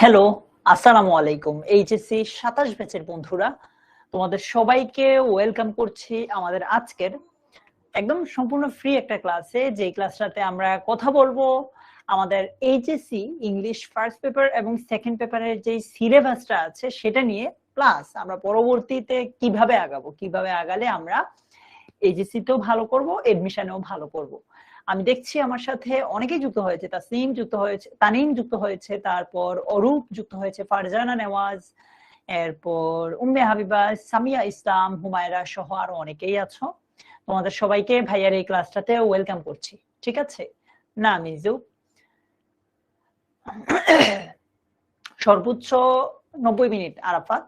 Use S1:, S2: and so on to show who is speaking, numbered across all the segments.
S1: Hello, আসসালামু আলাইকুম। HSC ২৭ ব্যাচের বন্ধুরা, তোমাদের সবাইকে ওয়েলকাম করছি আমাদের আজকের একদম সম্পূর্ণ ফ্রি একটা ক্লাসে, যে ক্লাসটাতে আমরা কথা বলবো আমাদের এইচএসসি ইংলিশ ফার্স্ট পেপার এবং সেকেন্ড পেপারের যে সিলেবাসটা আছে সেটা নিয়ে, প্লাস আমরা পরবর্তীতে কিভাবে আগাবো, কিভাবে আগালে আমরা এইচএসসি তেও ভালো করব, এডমিশনেও ভালো করব। আমি দেখছি আমার সাথে অনেকেই যুক্ত হয়েছে, তাসনিম যুক্ত হয়েছে, তানিম যুক্ত হয়েছে, তারপর অরূপ যুক্ত হয়েছে, ফারজানা নেওয়াজ, এরপর উম্মে হাবিবা, সামিয়া ইসলাম, হুমায়রা সহ আরো অনেকেই আছো। তোমাদের সবাইকে ভাইয়ার এই ক্লাসটাতে ওয়েলকাম করছি। ঠিক আছে না মিজু? সর্বোচ্চ 90 মিনিট। আরাফাত,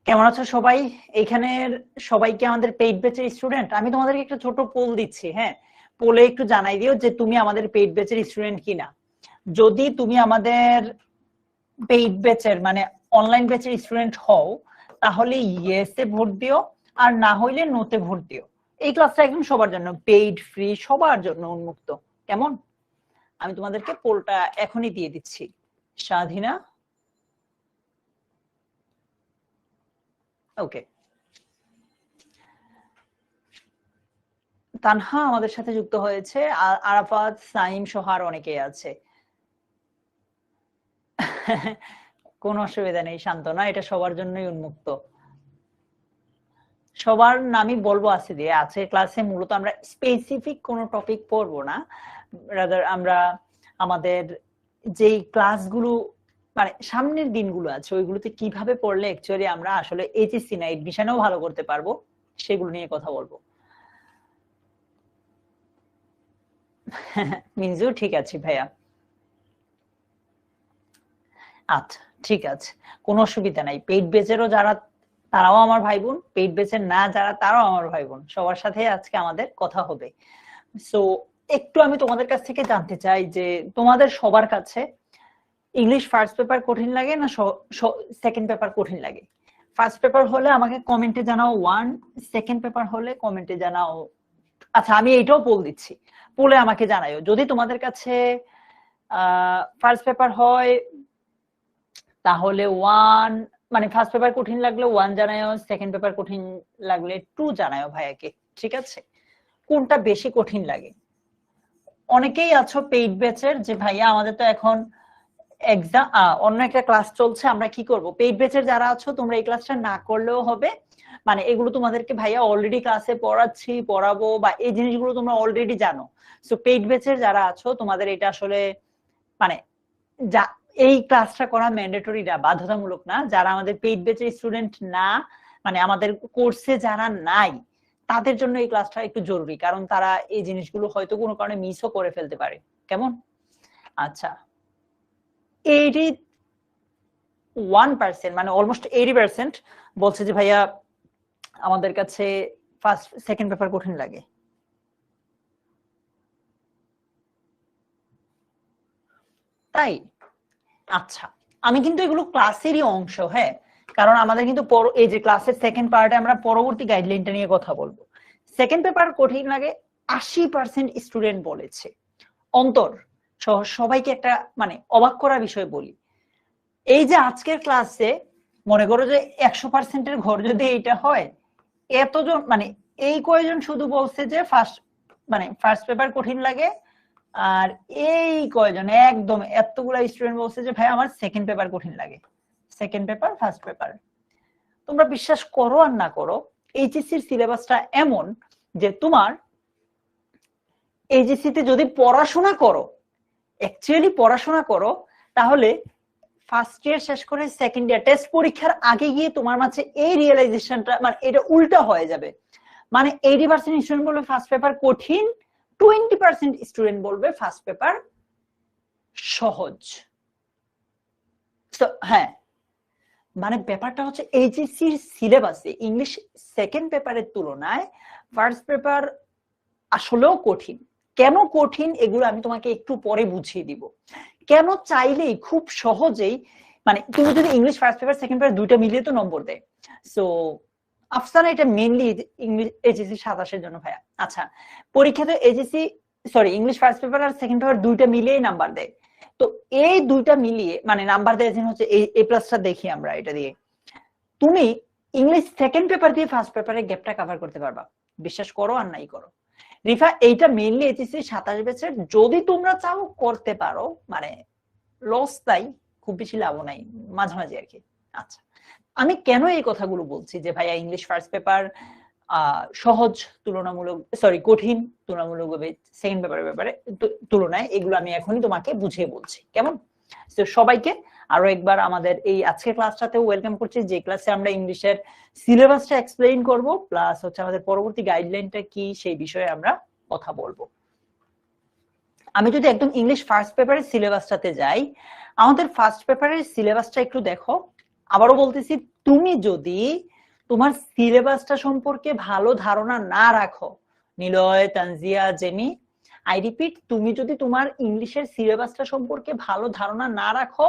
S1: কেমন আছো সবাই? এইখানের সবাইকে আমাদের পেইড ব্যাচের স্টুডেন্ট? আমি তোমাদেরকে একটা ছোট পোল দিচ্ছি, হ্যাঁ, পোলে একটু জানাই দিও যে তুমি আমাদের পেইড ব্যাচের স্টুডেন্ট কিনা। যদি তুমি আমাদের পেইড ব্যাচের মানে অনলাইন ব্যাচের স্টুডেন্ট হও, তাহলে ইয়েস এ ভোট দিও, আর না হইলে নোতে ভোট দিও। এই ক্লাসটা একদম সবার জন্য, পেইড ফ্রি সবার জন্য উন্মুক্ত। কেমন? আমি তোমাদেরকে পোলটা এখনই দিয়ে দিচ্ছি। স্বাধীনা, ওকে। তানহা আমাদের সাথে যুক্ত হয়েছে, আরাফাত, সাইম সহ আর অনেকেই আছে। কোন অসুবিধা নেই, শান্তনা, এটা সবার জন্যই উন্মুক্ত। সবার নামই বলবো আছে দিয়ে। আছে ক্লাসে মূলত আমরা স্পেসিফিক কোনো টপিক পড়বো না, রাদার আমরা আমাদের যেই ক্লাসগুলো মানে সামনের দিনগুলো আছে ওইগুলোতে কিভাবে পড়লে অ্যাকচুয়ালি আমরা আসলে এইচএসসি না এডমিশনেও ভালো করতে পারবো সেগুলো নিয়ে কথা বলবো। মিনজু, ঠিক আছে ভাইয়া। আচ্ছা, ঠিক আছে, কোনো অসুবিধা নাই। পেইড বেচেরও যারা, তারাও আমার ভাই বোন, পেইড বেচের না যারা, তারাও আমার ভাই বোন। সবার সাথে আজকে আমাদের কথা হবে। সো একটু আমি তোমাদের কাছ থেকে জানতে চাই যে তোমাদের সবার কাছে ইংলিশ ফার্স্ট পেপার কঠিন লাগে না সেকেন্ড পেপার কঠিন লাগে? ফার্স্ট পেপার হলে আমাকে কমেন্টে জানাও 1, সেকেন্ড পেপার হলে কমেন্টে জানাও। আচ্ছা, আমি এইটাও বল দিচ্ছি, বলে আমাকে জানাইও যদি তোমাদের কাছে ফার্স্ট পেপার হয় তাহলে 1, মানে ফার্স্ট পেপার কঠিন লাগলে 1 জানায়ও, সেকেন্ড পেপার কঠিন লাগলে 2 জানায়ও ভাইয়াকে। ঠিক আছে? কোনটা বেশি কঠিন লাগে? অনেকেই আছো পেইড ব্যাচের যে ভাইয়া আমাদের তো এখন এক্সাম, অন্য একটা ক্লাস চলছে, আমরা কি করব? পেইড ব্যাচের যারা আছো তোমরা এই ক্লাসটা না করলেও হবে, মানে এগুলো তোমাদেরকে ভাইয়া অলরেডি ক্লাসে পড়াচ্ছি, পড়াবো, বা এই জিনিসগুলো তোমরা অলরেডি জানো। সো পেইড ব্যাচের যারা আছো তোমাদের এটা আসলে মানে যা এই ক্লাসটা করা ম্যান্ডেটরি না, বাধ্যতামূলক না। যারা আমাদের পেইড ব্যাচের স্টুডেন্ট না, মানে আমাদের কোর্সে যারা নাই, তাদের জন্য এই ক্লাসটা একটু জরুরি, কারণ তারা এই জিনিসগুলো হয়তো কোনো কারণে মিসও করে ফেলতে পারে। কেমন? আচ্ছা, 81%, মানে অলমোস্ট 80% বলছে যে ভাইয়া আমাদের কাছে ফার্স্ট সেকেন্ড পেপার কঠিন লাগে। তাই? আচ্ছা, আমি কিন্তু এগুলো ক্লাসেরই অংশ, হ্যাঁ, কারণ আমাদের কিন্তু এই যে ক্লাসের সেকেন্ড পার্টে আমরা পরবর্তী গাইডলাইনটা নিয়ে কথা বলবো। সেকেন্ড পেপার কঠিন লাগে 80% স্টুডেন্ট বলেছে। অন্তর সবাইকে একটা মানে অবাক করার বিষয় বলি, এই যে আজকের ক্লাসে মনে করো যে 100%-এর ঘর যদি এটা হয়, এতজন মানে এই কয়জন শুধু বলছে যে ফার্স্ট পেপার কঠিন লাগে, আর এই কয়জন একদম এতগুলা স্টুডেন্ট বলছে যে ভাই আমার সেকেন্ড পেপার কঠিন লাগে। সেকেন্ড পেপার, ফার্স্ট পেপার, তোমরা বিশ্বাস করো আর না করো, এইচএসসির সিলেবাসটা এমন যে তোমার এইচএসসিতে যদি পড়াশোনা করো, অ্যাকচুয়ালি পড়াশোনা করো, তাহলে ফার্স্ট ইয়ার শেষ করে সেকেন্ড ইয়ার টেস্ট পরীক্ষার আগে গিয়ে তোমার মাঝে এই রিয়েলাইজেশনটা, মানে এটা উল্টা হয়ে যাবে। মানে 80% স্টুডেন্ট বলবে ফার্স্ট পেপার কঠিন, 20% স্টুডেন্ট বলবে ফার্স্ট পেপার সহজ। হ্যাঁ, মানে ব্যাপারটা হচ্ছে এইচএসসির সিলেবাসে ইংলিশ সেকেন্ড পেপারের তুলনায় ফার্স্ট পেপার আসলেও কঠিন। কেন কঠিন এগুলো আমি তোমাকে একটু পরে বুঝিয়ে দিব। কেন চাইলেই খুব সহজেই, মানে তুমি যদি English first paper second paper দুইটা মিলিয়ে তো নম্বর দেয়। সো আফসানা এটা মেইনলি ইংলিশ এইচএসসি 27-এর জন্য ভাইয়া। আচ্ছা, পরীক্ষাতে HSC sorry English first paper আর সেকেন্ড পেপার দুইটা মিলিয়েই নাম্বার দেয়। তো এই দুইটা মিলিয়ে মানে নাম্বার দেয় হচ্ছে এ প্লাসটা দেখি আমরা এটা দিয়ে, তুমি ইংলিশ সেকেন্ড পেপার দিয়ে ফার্স্ট পেপারের গ্যাপটা কভার করতে পারবা, বিশ্বাস করো আর নাই করো। রিফা এইটা মেইনলি এইচএসসি 27 ব্যাচের, যদি তোমরা চাও করতে পারো, মানে লস তাই, খুব বেশি লাভ নাই, মাঝামাঝি আর কি। আচ্ছা, আমি কেন এই কথাগুলো বলছি যে ভাইয়া ইংলিশ ফার্স্ট পেপার সহজ তুলনামূলক, সরি কঠিন তুলনামূলকভাবে সেকেন্ড পেপারের ব্যাপারে তুলনায়, এগুলো আমি এখনই তোমাকে বুঝিয়ে বলছি, কেমন? তো সবাইকে আরো একবার আমাদের এই আজকের ক্লাসটাতে ওয়েলকাম করছি, যে ক্লাসে আমরা ইংলিশের সিলেবাসটা এক্সপ্লেইন করব, প্লাস হচ্ছে আমাদের পরবর্তী গাইডলাইনটা কি সেই বিষয়ে আমরা কথা বলবো। আমি যদি একদম ইংলিশ ফার্স্ট পেপারের সিলেবাসটাতে যাই, আমাদের ফার্স্ট পেপারের সিলেবাসটা একটু দেখো। আবারও বলতেছি, তুমি যদি তোমার সিলেবাসটা সম্পর্কে ভালো ধারণা না রাখো, নিলয়, তানজিয়া, জেমি, আই রিপিট, তুমি যদি তোমার ইংলিশের সিলেবাসটা সম্পর্কে ভালো ধারণা না রাখো,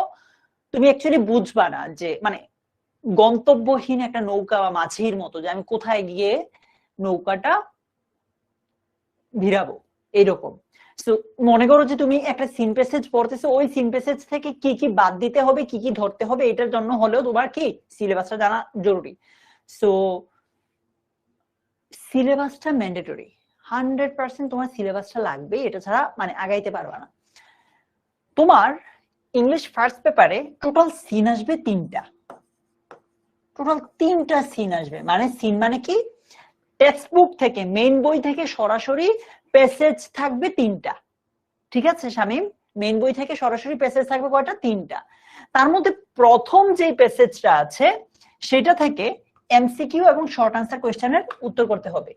S1: তুমি অ্যাকচুয়ালি বুঝবা না যে মানে গন্তব্যহীন একটা নৌকা বা মাঝির মতো, যে আমি কোথায় গিয়ে নৌকাটা ভিড়াবো, এইরকম। সো মনে করো যে তুমি একটা সিন প্যাসেজ পড়তেছো, ওই সিন প্যাসেজ থেকে কি কি বাদ দিতে হবে, কি কি ধরতে হবে, এটার জন্য হলেও তোমার কি সিলেবাসটা জানা জরুরি। সো সিলেবাসটা ম্যান্ডেটরি, 100% তোমার সিলেবাসটা লাগবে, এটা ছাড়া মানে আগাইতে পারবা না। তোমার ইংলিশ ফার্স্ট পেপারে টোটাল সিন আসবে 3টা, টোটাল 3টা সিন আসবে। মানে সিন মানে কি, টেক্সট বুক থেকে, মেইন বই থেকে সরাসরি প্যাসেজ থাকবে 3টা, ঠিক আছে শামিম? মেইন বই থেকে সরাসরি প্যাসেজ থাকবে কয়টা? 3টা। তার মধ্যে প্রথম যে প্যাসেজটা আছে সেটা থেকে এমসিকিউ এবং শর্ট আনসার কোয়েশ্চেনের উত্তর করতে হবে।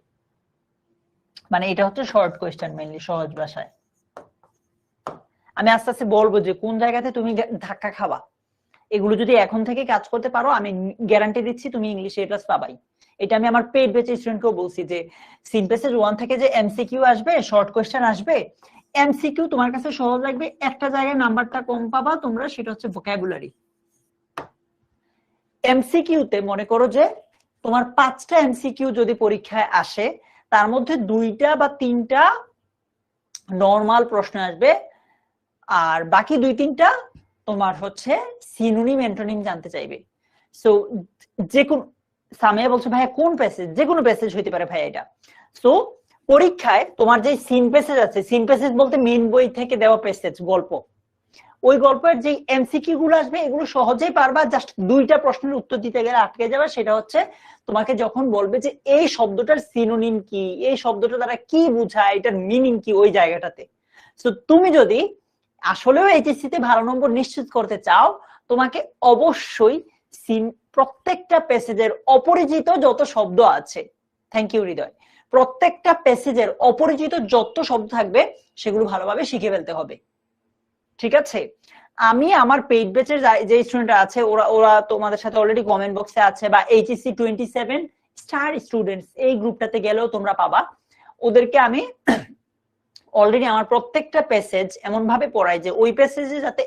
S1: মানে এটা হচ্ছে শর্ট কোয়েশ্চেন, মেইনলি সহজ ভাষায়। আমি আস্তে আস্তে বলবো যে কোন জায়গাতে তুমি ধাক্কা খাবা। এগুলো যদি এখন থেকে কাজ করতে পারো, আমি গ্যারান্টি দিচ্ছি তুমি ইংলিশে এ প্লাস পাবাই। এটা আমি আমার পেইড ব্যাচের স্টুডেন্টকেও বলছি যে সিন প্যাসেজ 1 থেকে যে এমসিকিউ আসবে, শর্ট কোয়েশ্চেন আসবে, এমসিকিউ তোমার কাছে সহজ লাগবে, একটা জায়গায় নাম্বারটা কম পাবা তোমরা, সেটা হচ্ছে ভোকাবুলারি। এমসিকিউ তে মনে করো যে তোমার 5টা এমসিকিউ যদি পরীক্ষায় আসে, তার মধ্যে 2টা বা 3টা নরমাল প্রশ্ন আসবে, আর বাকি 2-3টা তোমার হচ্ছে সিনোনিম অ্যান্টোনিম জানতে চাইবে। সো যে কোন, সামিয়া বলছে ভাইয়া কোন প্যাসেজ? যে কোনো প্যাসেজ হইতে পারে ভাইয়া এটা। সো পরীক্ষায় তোমার যে সিন প্যাসেজ আছে, সিন প্যাসেজ বলতে মেইন বই থেকে দেওয়া প্যাসেজ, গল্প, ওই গল্পের যে এমসিকিউ গুলো আসবে এগুলো সহজেই পারবা, জাস্ট 2টা প্রশ্নের উত্তর দিতে গেলে আটকে যাবে। সেটা হচ্ছে তোমাকে যখন বলবে যে এই শব্দটার সিনোনিম কি, এই শব্দটা দ্বারা কি বোঝায়, এটার মিনিং কি, ওই জায়গাটাতে। সো তুমি যদি আসলেও এইচএসসি তে ভালো নম্বর নিশ্চিত করতে চাও, তোমাকে অবশ্যই প্রত্যেকটা প্যাসেজের অপরিচিত যত শব্দ আছে, থ্যাংক ইউ হৃদয়, প্রত্যেকটা প্যাসেজের অপরিচিত যত শব্দ থাকবে সেগুলো ভালোভাবে শিখে ফেলতে হবে, ঠিক আছে? আমি আমার পেইড ব্যাচের যে স্টুডেন্ট আছে, ওরা তোমাদের সাথে অলরেডি কমেন্ট বক্সে আছে, বা এইচএসসি 27 স্টার স্টুডেন্টস এই গ্রুপটাতে গেলেও তোমরা পাবা। ওদেরকে আমি অলরেডি আমার প্রত্যেকটা প্যাসেজ এমন ভাবে পড়াই যে ওই প্যাসেজে যাতে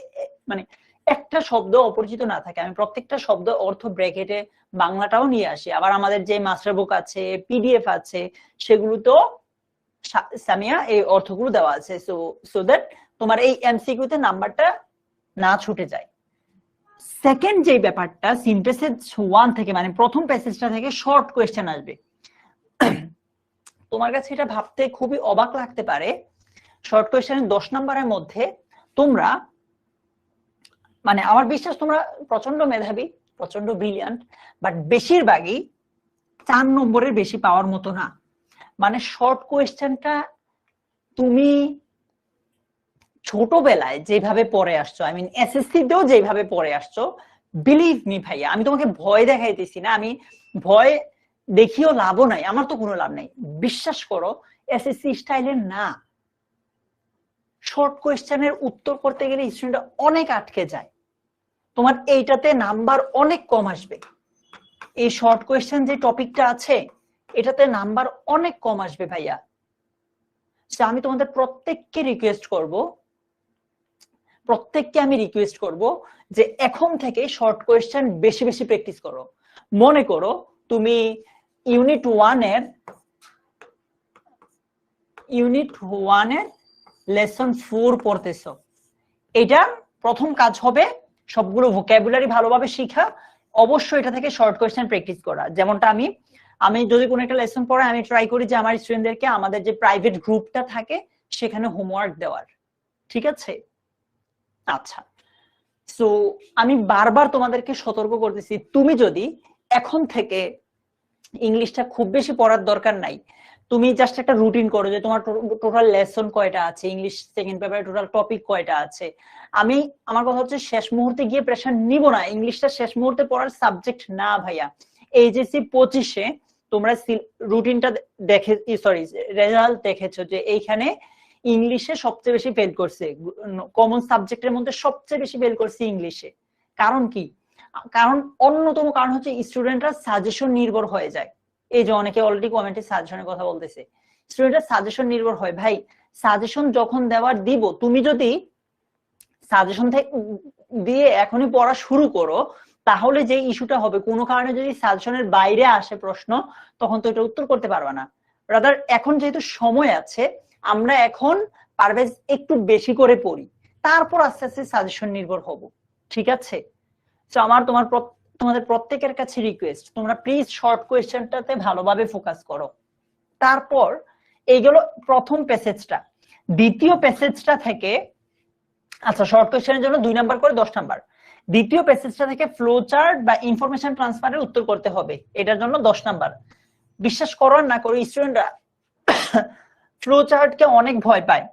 S1: মানে একটা শব্দ অপরিচিত না থাকে। আমি প্রত্যেকটা শব্দ অর্থ ব্র্যাকেটে বাংলাটাও নিয়ে আসি। আবার আমাদের যে মাস্টার বুক আছে, পিডিএফ আছে, সেগুলো তো সামিয়া এই অর্থগুলো দেওয়া আছে, সো দ্যাট তোমার এই এমসিকিউ তে নাম্বারটা না ছুটে যায়। সেকেন্ড যে ব্যাপারটা, সিন প্যাসেজ 1 থেকে মানে প্রথম প্যাসেজটা থেকে শর্ট কোয়েশ্চেন আসবে। তোমার কাছে এটা ভাবতে খুবই অবাক লাগতে পারে, শর্ট কোয়েশ্চেনের 10 নম্বরের মধ্যে তোমরা, মানে আমার বিশ্বাস তোমরা প্রচন্ড মেধাবী, প্রচন্ড ব্রিলিয়ান্ট, বাট বেশিরভাগই 4 নম্বরের বেশি পাওয়ার মতো না। মানে শর্ট কোয়েশ্চেনটা তুমি ছোটবেলায় যেভাবে পড়ে আসছো, আই মিন এসএসসি তেও যেভাবে পড়ে আসছো, বিলিভ মি ভাইয়া, আমি তোমাকে ভয় দেখাইতেছি না, আমি ভয় দেখিও লাভও নাই, আমার তো কোনো লাভ নাই, বিশ্বাস করো এসএসসি স্টাইলের না। শর্ট কোয়েশ্চেনের উত্তর করতে গেলে স্টুডেন্ট অনেক আটকে যায়, তোমার এইটাতে নাম্বার অনেক কম আসবে। এই শর্ট কোয়েশ্চেন যে টপিকটা আছে এটাতে নাম্বার অনেক কম আসবে ভাইয়া। আমি তোমাদের প্রত্যেককে রিকোয়েস্ট করব যে এখন থেকে শর্ট কোয়েশ্চেন বেশি বেশি প্র্যাকটিস করো। মনে করো তুমি ইউনিট 1 এর লেসন 4 পড়তেছো, এটার প্রথম কাজ হবে সবগুলো ভোকাবুলারি ভালোভাবে শিখা, অবশ্যই এটা থেকে শর্ট কোয়েশ্চেন প্র্যাকটিস করা। যেমনটা আমি যদি কোনো একটা লেসন পড়াই, আমি ট্রাই করি যে আমার স্টুডেন্টদেরকে আমাদের যে প্রাইভেট গ্রুপটা থাকে সেখানে হোমওয়ার্ক দেওয়ার। ঠিক আছে? আচ্ছা, সো আমি বারবার তোমাদেরকে সতর্ক করতেছি, তুমি যদি এখন থেকে ইংলিশটা খুব বেশি পড়ার দরকার নাই, তুমি জাস্ট একটা রুটিন করো যে তোমার টোটাল লেসন কয়টা আছে, ইংলিশ সেকেন্ড পেপারে টোটাল টপিক কয়টা আছে। আমার কথা হচ্ছে শেষ মুহূর্তে গিয়ে প্রেশার নিব না, ইংলিশটা শেষ মুহূর্তে পড়ার সাবজেক্ট না ভাইয়া। এইচএসসি 25-এ তোমরা রুটিনটা দেখে, সরি রেজাল্ট দেখেছো যে এইখানে ইংলিশে সবচেয়ে বেশি ফেল করছে, কমন সাবজেক্টের মধ্যে সবচেয়ে বেশি ফেল করছে ইংলিশে। কারণ কি? কারণ অন্যতম কারণ হচ্ছে স্টুডেন্টরা সাজেশন নির্ভর হয়ে যায়। এই যে অনেকে অলরেডি কমেন্টে সাজেশনের কথা বলতেছে, স্টুডেন্টরা সাজেশন নির্ভর হয়। ভাই সাজেশন যখন দেওয়ার দিব, তুমি যদি সাজেশন দিয়ে এখনই পড়া শুরু করো, তাহলে যে ইস্যুটা হবে, কোনো কারণে যদি সাজেশনের বাইরে আসে প্রশ্ন, তখন তো এটা উত্তর করতে পারবে না। রাদার এখন যেহেতু সময় আছে, আমরা এখন পারভেজ একটু বেশি করে পড়ি, তারপর আস্তে আস্তে সাজেশন নির্ভর হব। ঠিক আছে? তো তোমাদের প্রত্যেকের কাছে রিকোয়েস্ট, তোমরা প্লিজ শর্ট কোয়েশ্চেনটাতে ভালোভাবে ফোকাস করো। তারপর এইগুলো প্রথম প্যাসেজটা, দ্বিতীয় প্যাসেজটা থেকে, আচ্ছা শর্ট কোয়েশ্চেনের জন্য 2 নাম্বার করে 10 নাম্বার, দ্বিতীয় প্যাসেজটা থেকে ফ্লো চার্ট বা ইনফরমেশন ট্রান্সফারের উত্তর করতে হবে, এটার জন্য 10 নাম্বার। বিশ্বাস করো না করো, স্টুডেন্টরা ফ্লো চার্টকে অনেক ভয় পায়,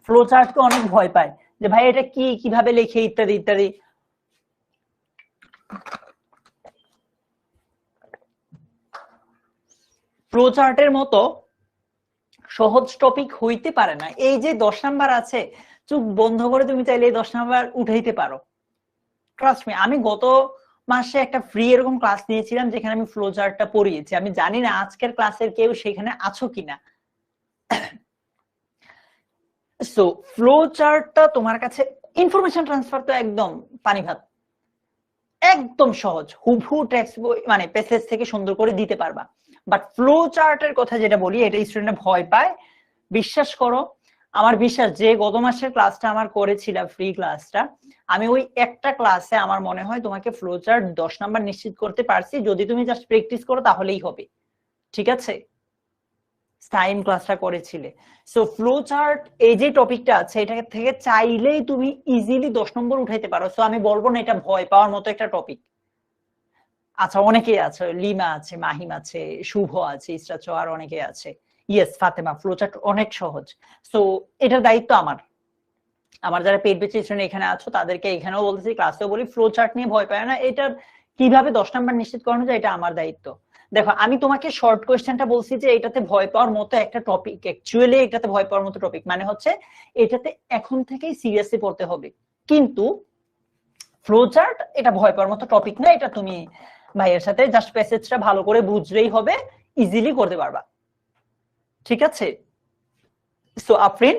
S1: ফ্লো চার্টকে অনেক ভয় পায় যে ভাই এটা কি, কিভাবে লেখে, ইত্যাদি ইত্যাদি। ফ্লো চার্টের মতো সহজ টপিক হইতে পারে না। এই যে 10 নাম্বার আছে, চোখ বন্ধ করে তুমি চাইলে এই 10 নাম্বার উঠাইতে পারো। ট্রাস্ট মি, আমি গত মাসে একটা ফ্রি এরকম ক্লাস নিয়েছিলাম যেখানে আমি ফ্লো চার্টটা পড়িয়েছি। আমি জানি না আজকের ক্লাসের কেউ সেখানে আছো কিনা। সো ফ্লো চার্টটা তোমার কাছে, ইনফরমেশন ট্রান্সফার তো একদম পানি ভাত, একদম সহজ, হুবহু টেক্সট বই মানে প্যাসেজ থেকে সুন্দর করে দিতে পারবা। বাট ফ্লো চার্টের কথা যেটা বলি, এটা স্টুডেন্টরা ভয় পায়। বিশ্বাস করো, আমার বিশ্বাস যে গত মাসের ক্লাসটা আমার করেছিলাম ফ্রি ক্লাসটা, আমি ওই একটা ক্লাসে আমার মনে হয় তোমাকে ফ্লো চার্ট 10 নাম্বার নিশ্চিত করতে পারছি। যদি তুমি জাস্ট প্র্যাকটিস করো তাহলেই হবে। ঠিক আছে? টাইম ক্লাসটা করেছিলে। সো ফ্লো চার্ট এই যে টপিকটা আছে, এটা থেকে চাইলেই তুমি ইজিলি 10 নম্বর উঠাইতে পারো। সো আমি বলবো না এটা ভয় পাওয়ার মতো একটা টপিক। আচ্ছা অনেকেই আছে, লিমা আছে, মাহিম আছে, শুভ আছে, ইসরাচো, আর অনেকে আছে। ইয়েস ফাতেমা, ফ্লো চার্ট অনেক সহজ। সো এটার দায়িত্ব আমার যারা পেড বেচে স্টুডেন্ট এখানে আছো তাদেরকে এখানেও বলতেছি, ক্লাসেও বলি, ফ্লো চার্ট নিয়ে ভয় পায় না। এটা কিভাবে 10 নাম্বার নিশ্চিত করানো যায়, এটা আমার দায়িত্ব। দেখো আমি তোমাকে শর্ট কোয়েশ্চেনটা বলছি যে এটাতে ভয় পাওয়ার মতো একটা টপিক, অ্যাকচুয়ালি এটাতে ভয় পাওয়ার মতো টপিক মানে হচ্ছে এটাতে এখন থেকেই সিরিয়াসলি পড়তে হবে। কিন্তু ফ্লো চার্ট এটা ভয় পাওয়ার মতো টপিক না, এটা তুমি ভাইয়ের সাথে জাস্ট প্যাসেজটা ভালো করে বুঝলেই হবে, ইজিলি করতে পারবা। ঠিক আছে? সো আফরিন,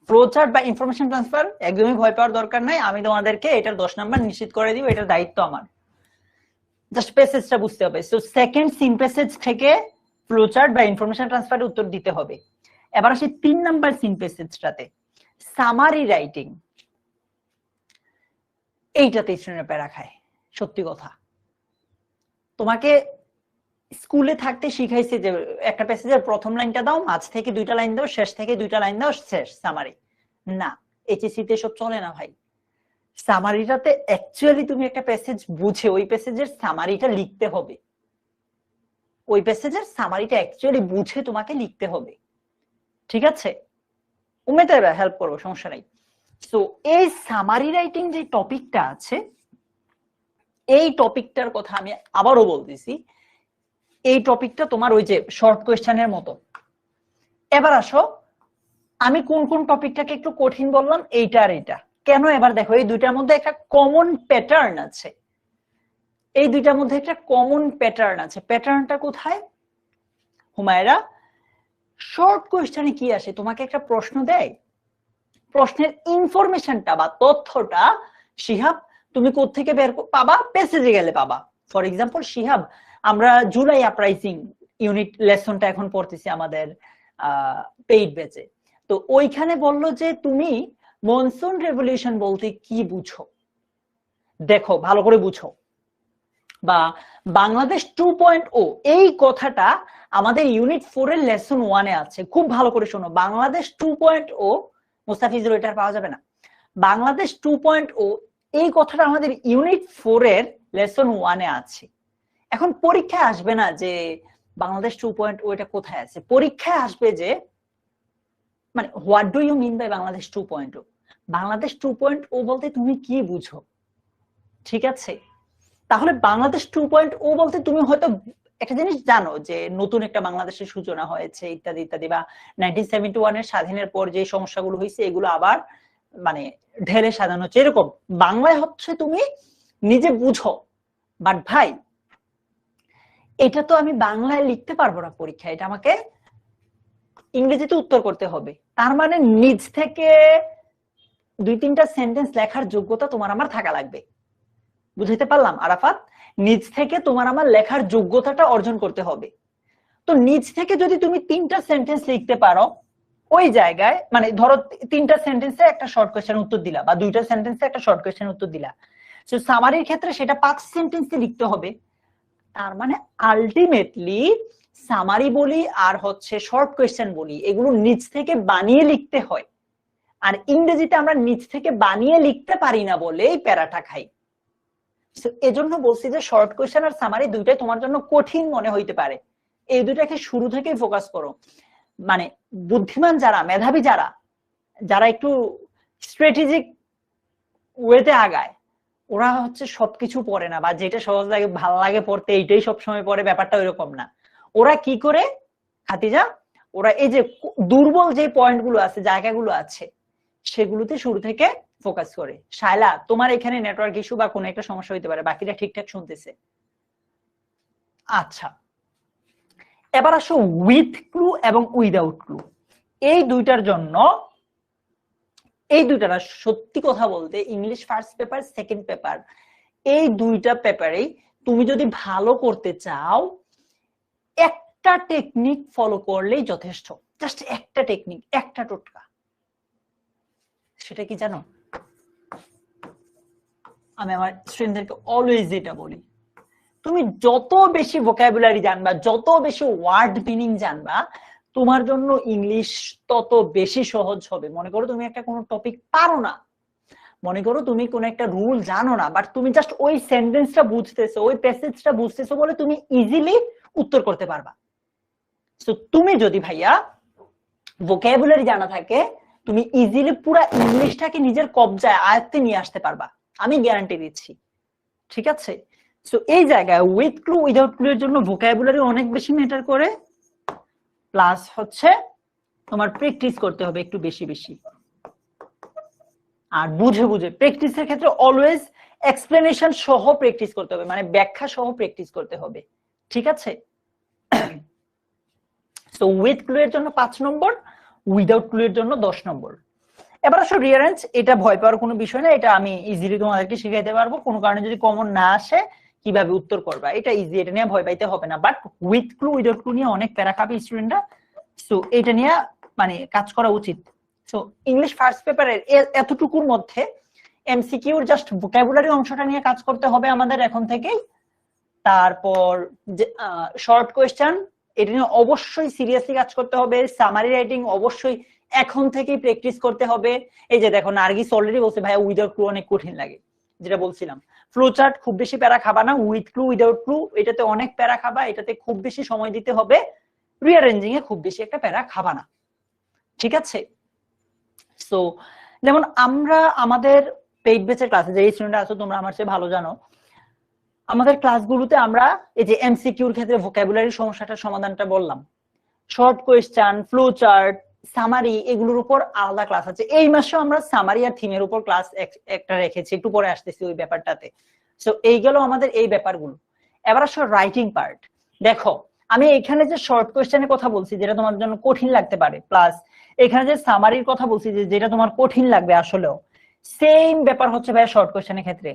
S1: ফ্লো চার্ট বা ইনফরমেশন ট্রান্সফার একদমই ভয় পাওয়ার দরকার নাই। আমি তোমাদেরকে এটার 10 নাম্বার নিশ্চিত করে দিব, এটার দায়িত্ব আমার। জাস্ট প্যাসেজটা বুঝতে হবে। সো সেকেন্ড সিন প্যাসেজ থেকে ফ্লো চার্ট বা ইনফরমেশন ট্রান্সফারের উত্তর দিতে হবে। এবার আসি 3 নাম্বার সিন প্যাসেজটাতে, সামারি রাইটিং। এইটাতে স্টুডেন্টরা প্যারা খায়, সত্যি কথা। তোমাকে স্কুলে থাকতে শিখাইছে যে একটা প্যাসেজের প্রথম লাইনটা দাও, মাঝ থেকে 2টা লাইন দাও, শেষ থেকে 2টা লাইন দাও, শেষ সামারি। না, এইচএসসি তে সব চলে না ভাই। সামারিটাতে অ্যাকচুয়ালি তুমি একটা প্যাসেজ বুঝে ওই প্যাসেজের সামারিটা লিখতে হবে, ওই প্যাসেজের সামারিটা অ্যাকচুয়ালি বুঝে তোমাকে লিখতে হবে। ঠিক আছে? উমেতে হেল্প করবো, সমস্যা নাই। সো এই সামারি রাইটিং যে টপিকটা আছে, এই টপিকটার কথা আমি আবারও বলতেছি, এই টপিকটা তোমার ওই যে শর্ট কোয়েশ্চেনের মতো। এবার আসো, আমি কোন কোন টপিকটাকে একটু কঠিন বললাম, এইটা আর এইটা কেন, এবার দেখো এই দুইটার মধ্যে একটা কমন প্যাটার্ন আছে, এই দুইটার মধ্যে একটা কমন প্যাটার্ন আছে। প্যাটার্নটা কোথায় হুমায়রা? শর্ট কোয়েশ্চেনে কি আসে, তোমাকে একটা প্রশ্ন দেয়, প্রশ্নের ইনফরমেশনটা বা তথ্যটা শিহাব তুমি কোত্থেকে বের পাবা, প্যাসেজে গেলে পাবা। ফর এক্সাম্পল শিহাব, আমরা জুলাই আপরাইজিং ইউনিট লেসনটা এখন পড়তেছি আমাদের পেইড ব্যাচে। তো ওইখানে বললো যে তুমি মনসুন রেভলিউশন বলতে কি বুঝো, দেখো ভালো করে বুঝো। বা বাংলাদেশ 2.0 এই কথাটা আমাদের ইউনিট 4 এর লেসন 1 এ আছে, খুব ভালো করে শোনো। বাংলাদেশ 2.0 মুস্তাফিজুর এটা পাওয়া যাবে না। বাংলাদেশ 2.0 এই কথাটা আমাদের ইউনিট 4 এর লেসন 1 এ আছে। এখন পরীক্ষায় আসবে না যে বাংলাদেশ 2.0 এটা কোথায় আছে, পরীক্ষায় আসবে যে মানে what do you mean by Bangladesh 2.0, Bangladesh 2.0 বলতে তুমি কি বুঝো, ঠিক আছে? তাহলে বাংলাদেশ 2.0 বলতে তুমি হয়তো একটা জিনিস জানো যে নতুন একটা বাংলাদেশের সূচনা হয়েছে ইত্যাদি ইত্যাদি, বা 1971 এর স্বাধীনের পর যে সমস্যাগুলো হয়েছে এগুলো আবার মানে ঢেলে সাজানো হচ্ছে, এরকম বাংলায় হচ্ছে তুমি নিজে বুঝো। বাট ভাই এটা তো আমি বাংলায় লিখতে পারবো না পরীক্ষায়, এটা আমাকে ইংরেজিতে উত্তর করতে হবে। তার মানে নিজ থেকে 2-3টা সেন্টেন্স লেখার যোগ্যতা তোমার আমার থাকা লাগবে। বুঝাইতে পারলাম আরাফাত? নিজ থেকে তোমার আমার লেখার যোগ্যতাটা অর্জন করতে হবে। তো নিজ থেকে যদি তুমি 3টা সেন্টেন্স লিখতে পারো ওই জায়গায়, মানে ধরো 3টা সেন্টেন্সে একটা শর্ট কোয়েশ্চেন উত্তর দিলা বা 2টা সেন্টেন্সে একটা শর্ট কোয়েশ্চেন উত্তর দিলা, তো সামারির ক্ষেত্রে সেটা 5 সেন্টেন্সে লিখতে হবে। তার মানে আলটিমেটলি সামারি বলি আর হচ্ছে শর্ট কোয়েশ্চেন বলি এগুলো নিজ থেকে বানিয়ে লিখতে হয়, আর ইংরেজিতে আমরা নিজ থেকে বানিয়ে লিখতে পারি না বলে এই প্যারাটা খাই। এজন্য বলছি যে শর্ট কোয়েশ্চেন আর সামারি দুইটাই তোমার জন্য কঠিন মনে হইতে পারে, এই দুইটাকে শুরু থেকেই ফোকাস করো। মানে বুদ্ধিমান যারা, মেধাবী যারা, যারা একটু স্ট্র্যাটেজিক ওয়েতে আগায়, ওরা হচ্ছে সবকিছু পড়ে না, বা যেটা সহজ লাগে ভালো লাগে পড়তে এইটাই সবসময় পড়ে, ব্যাপারটা ওইরকম না। ওরা কি করে খাতিজা, ওরা এই যে দুর্বল যে পয়েন্ট গুলো আছে, জায়গাগুলো আছে, সেগুলোতে শুরু থেকে ফোকাস করে। শায়লা তোমার এখানে নেটওয়ার্ক ইস্যু বা কোনো একটা সমস্যা হইতে পারে, বাকিটা ঠিকঠাক শুনতেছে। আচ্ছা এবার আসো উইথ ক্লু এবং উইদাউট ক্লু, এই দুইটার জন্য, এই দুইটা না সত্যি কথা বলতে English first paper second paper এই দুইটা পেপারেই তুমি যদি ভালো করতে চাও একটা টেকনিক ফলো করলেই যথেষ্ট, জাস্ট একটা টেকনিক, একটা টোটকা। সেটা কি জানো? আমি আমার স্টুডেন্টদেরকে অলওয়েজ যেটা বলি, তুমি যত বেশি ভোকাবুলারি জানবা, যত বেশি ওয়ার্ড মিনিং জানবা, তোমার জন্য ইংলিশ তত বেশি সহজ হবে। মনে করো তুমি একটা কোনো টপিক পারো না, মনে করো তুমি কোন একটা রুল জানো না, বাট তুমি জাস্ট ওই সেন্টেন্সটা বুঝতেছো, ওই প্যাসেজটা বুঝতেছো বলে তুমি ইজিলি উত্তর করতে পারবা। তো তুমি যদি ভাইয়া ভোকাবুলারি জানা থাকে, তুমি ইজিলি পুরো ইংলিশটাকে নিজের কবজায় আয়ত্তে নিয়ে আসতে পারবা, আমি গ্যারান্টি দিচ্ছি, ঠিক আছে? সো এই জায়গায় উইথ ক্লু উইদাউট ক্লু এর জন্য ভোকাবুলারি অনেক বেশি ম্যাটার করে, প্লাস হচ্ছে তোমার প্র্যাকটিস করতে হবে একটু বেশি বেশি, আর বুঝে বুঝে। প্র্যাকটিসের ক্ষেত্রে অলওয়েজ এক্সপ্লেনেশন সহ প্র্যাকটিস করতে হবে, মানে ব্যাখ্যা সহ প্র্যাকটিস করতে হবে, ঠিক আছে? সো উইথ ক্লু এর জন্য 5 নম্বর, উইদাউট ক্লু এর জন্য 10 নম্বর। এবার আসো রিয়ারেঞ্জ, এটা ভয় পাওয়ার কোনো বিষয় না, এটা আমি ইজিলি তোমাদেরকে শিখাইতে পারবো। কোনো কারণে যদি কমন না আসে কিভাবে উত্তর করবা এটা ইজি, এটা নিয়ে ভয় পাইতে হবে না। But with clue without clue নিয়ে অনেক প্যারা খাবে স্টুডেন্টরা, সো এটা নিয়ে মানে কাজ করা উচিত। সো ইংলিশ ফার্স্ট পেপারের এতটুকুর মধ্যে এমসিকিউর জাস্ট ভোকাবুলারি অংশটা নিয়ে কাজ করতে হবে আমাদের এখন থেকেই। তারপর শর্ট কোয়েশ্চেন এটা নিয়ে অবশ্যই সিরিয়াসলি কাজ করতে হবে। সামারি রাইটিং অবশ্যই এখন থেকেই প্র্যাকটিস করতে হবে। এই যে দেখো নার্গিস অলরেডি বলছে ভাইয়া উইদাউট ক্লু অনেক কঠিন লাগে, যেটা বলছিলাম। ফ্লো চার্ট খুব বেশি প্যারা খাবা না, উইথ ক্লু উইদাউট ক্লু এটাতে অনেক প্যারা খাবা, এটাতে খুব বেশি সময় দিতে হবে। রিঅ্যারেঞ্জিং এ খুব বেশি একটা প্যারা খাবা না, ঠিক আছে? সো যেমন আমরা আমাদের পেইড ব্যাচের ক্লাসে যে স্টুডেন্ট আছো তোমরা আমার চেয়ে ভালো জানো, আমাদের ক্লাসগুলোতে আমরা এই যে এমসিকিউর ক্ষেত্রে ভোকাবুলারি সমস্যাটার সমাধানটা বললাম, short question, flow chart, summary এগুলোর উপর আলাদা ক্লাস আছে। এই মাসেও আমরা সামারি আর থিমের উপর ক্লাস একটা রেখেছি, একটু পরে আসতেছি ওই ব্যাপারটাতে। সো এই গেল আমাদের এই ব্যাপারগুলো। এবার আসো রাইটিং পার্ট। দেখো আমি এখানে যে শর্ট কোয়েশ্চেনের কথা বলছি যেটা তোমার জন্য কঠিন লাগতে পারে, প্লাস এখানে যে সামারির কথা বলছি যেটা তোমার কঠিন লাগবে, আসলেও সেম ব্যাপার হচ্ছে ভাই শর্ট কোয়েশ্চেনের ক্ষেত্রে।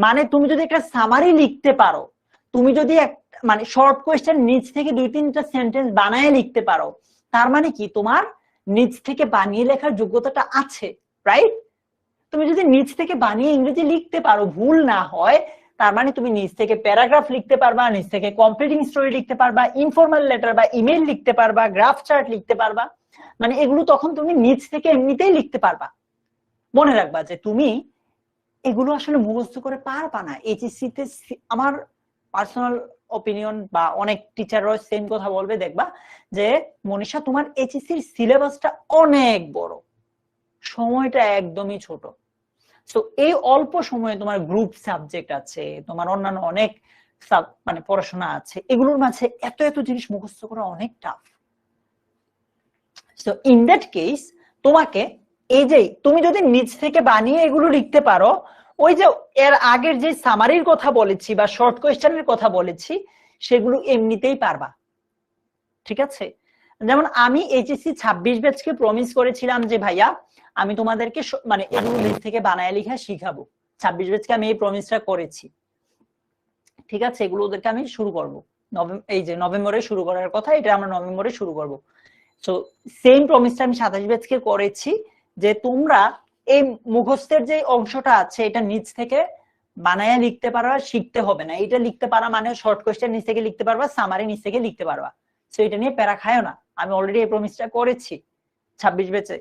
S1: মানে তুমি যদি একটা সামারি লিখতে পারো, তুমি যদি মানে শর্ট কোয়েশ্চেন নিচ থেকে 2-3টা সেন্টেন্স বানায় লিখতে পারো, তার মানে কি তোমার নিজ থেকে বানিয়ে লেখার যোগ্যতাটা আছে, রাইট? তুমি যদি নিজ থেকে বানিয়ে ইংরেজি লিখতে পারো, ভুল না হয়, তার মানে তুমি নিজ থেকে প্যারাগ্রাফ লিখতে পারবা, নিজ থেকে কমপ্লিটিং স্টোরি লিখতে পারবা, ইনফর্মাল লেটার বা ইমেল লিখতে পারবা, গ্রাফ চার্ট লিখতে পারবা। মানে এগুলো তখন তুমি নিজ থেকে এমনিতেই লিখতে পারবা। মনে রাখবা যে তুমি এগুলো আসলে মুখস্থ করে পারবা না। এইচএসসি তে আমার পার্সোনাল অপিনিয়ন বা অনেক টিচাররাও সেম কথা বলবে, দেখবা যে মনীষা তোমার এইচএসসির সিলেবাসটা অনেক বড়, সময়টা একদমই ছোট। তো এই অল্প সময়ে তোমার গ্রুপ সাবজেক্ট আছে, তোমার অন্যান্য অনেক মানে পড়াশোনা আছে, এগুলোর মাঝে এত এত জিনিস মুখস্থ করা অনেক tough. So in that case তোমাকে এই যে তুমি যদি নিজ থেকে বানিয়ে এগুলো লিখতে পারো, ওই যে এর আগের যে সামারির কথা বলেছি বা শর্ট কোয়েশ্চেনের কথা বলেছি, সেগুলো এমনিতেই পারবা। ঠিক আছে? যেমন আমি এইচএসসি 26 ব্যাচকে প্রমিস করেছিলাম যে ভাইয়া আমি তোমাদেরকে মানে এগুলো নিজ থেকে বানায় লেখা শিখাবো। 26 ব্যাচকে আমি এই প্রমিসটা করেছি। ঠিক আছে? এগুলো ওদেরকে আমি শুরু করব এই যে নভেম্বরে শুরু করার কথা, এটা আমরা নভেম্বরে শুরু করব। সো সেম প্রমিসটা আমি 27 ব্যাচকে করেছি যে তোমরা এই মুখস্থের যে অংশটা আছে এটা নিজ থেকে বানায় লিখতে পারবা, শিখতে হবে না। এটা লিখতে পারা মানে শর্ট কোয়েশ্চেন নিজ থেকে লিখতে পারবা, সামারি নিজ থেকে লিখতে পারবা। সো এটা নিয়ে প্যারা খায়ও না, আমি অলরেডি এই প্রমিসটা করেছি 26 ব্যাচে।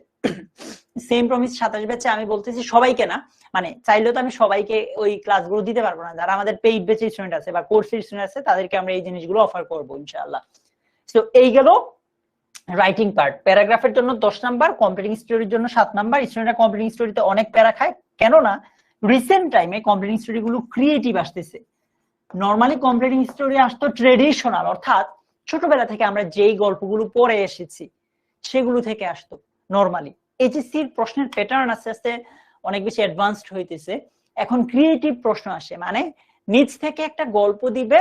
S1: সেম প্রমিস 27 ব্যাচে আমি বলতেছি, সবাইকে না, মানে চাইলেও তো আমি সবাইকে ওই ক্লাসগুলো দিতে পারবো না। যারা আমাদের পেইড ব্যাচের স্টুডেন্ট আছে বা কোর্সের স্টুডেন্ট আছে তাদেরকে আমরা এই জিনিসগুলো অফার করবো ইনশাআল্লাহ। সো এই গেল রাইটিং পার্ট। প্যারাগ্রাফের জন্য 10 নাম্বার, কমপ্লিটিং স্টোরির জন্য 7 নাম্বার। স্টুডেন্টরা কমপ্লিটিং স্টোরিতে অনেক প্যারা খায়, কেননা রিসেন্ট টাইমে কমপ্লিটিং স্টোরি গুলো ক্রিয়েটিভ আসতেছে। নরমালি কমপ্লিটিং স্টোরি আসতো ট্রেডিশনাল, অর্থাৎ ছোটবেলা থেকে আমরা যেই গল্পগুলো পড়ে এসেছি সেগুলো থেকে আসতো নরমালি। এইচএসসির প্রশ্নের প্যাটার্ন আস্তে আস্তে অনেক বেশি অ্যাডভান্সড হইতেছে, এখন ক্রিয়েটিভ প্রশ্ন আসে, মানে নিজ থেকে একটা গল্প দিবে,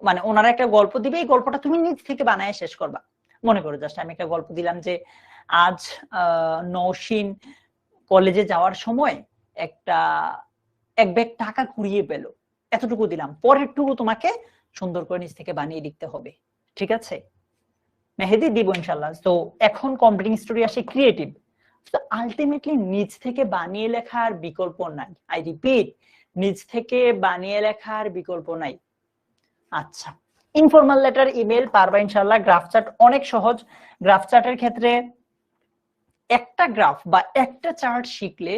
S1: মানে ওনারা একটা গল্প দিবে, এই গল্পটা তুমি নিজ থেকে বানায় শেষ করবা। মনে করো জাস্ট আমি একটা গল্প দিলাম যে আজ নওশিন কলেজে যাওয়ার সময় এক ব্যাগ টাকা কুড়িয়ে পেল, এতটুকু দিলাম। পরেরটুকু তোমাকে সুন্দর করে নিজ থেকে বানিয়ে লিখতে হবে। ঠিক আছে মেহেদি? দিব ইনশাল্লাহ। তো এখন কমপ্লিটিং স্টোরি আসে ক্রিয়েটিভ। তো আলটিমেটলি নিজ থেকে বানিয়ে লেখার বিকল্প নাই। আই রিপিট, নিজ থেকে বানিয়ে লেখার বিকল্প নাই। আচ্ছা, ইনফর্মাল লেটার, ইমেল পারবা ইনশাআল্লাহ। গ্রাফ চার্ট অনেক সহজ। গ্রাফ চার্টের ক্ষেত্রে একটা গ্রাফ বা একটা চার্ট শিখলে,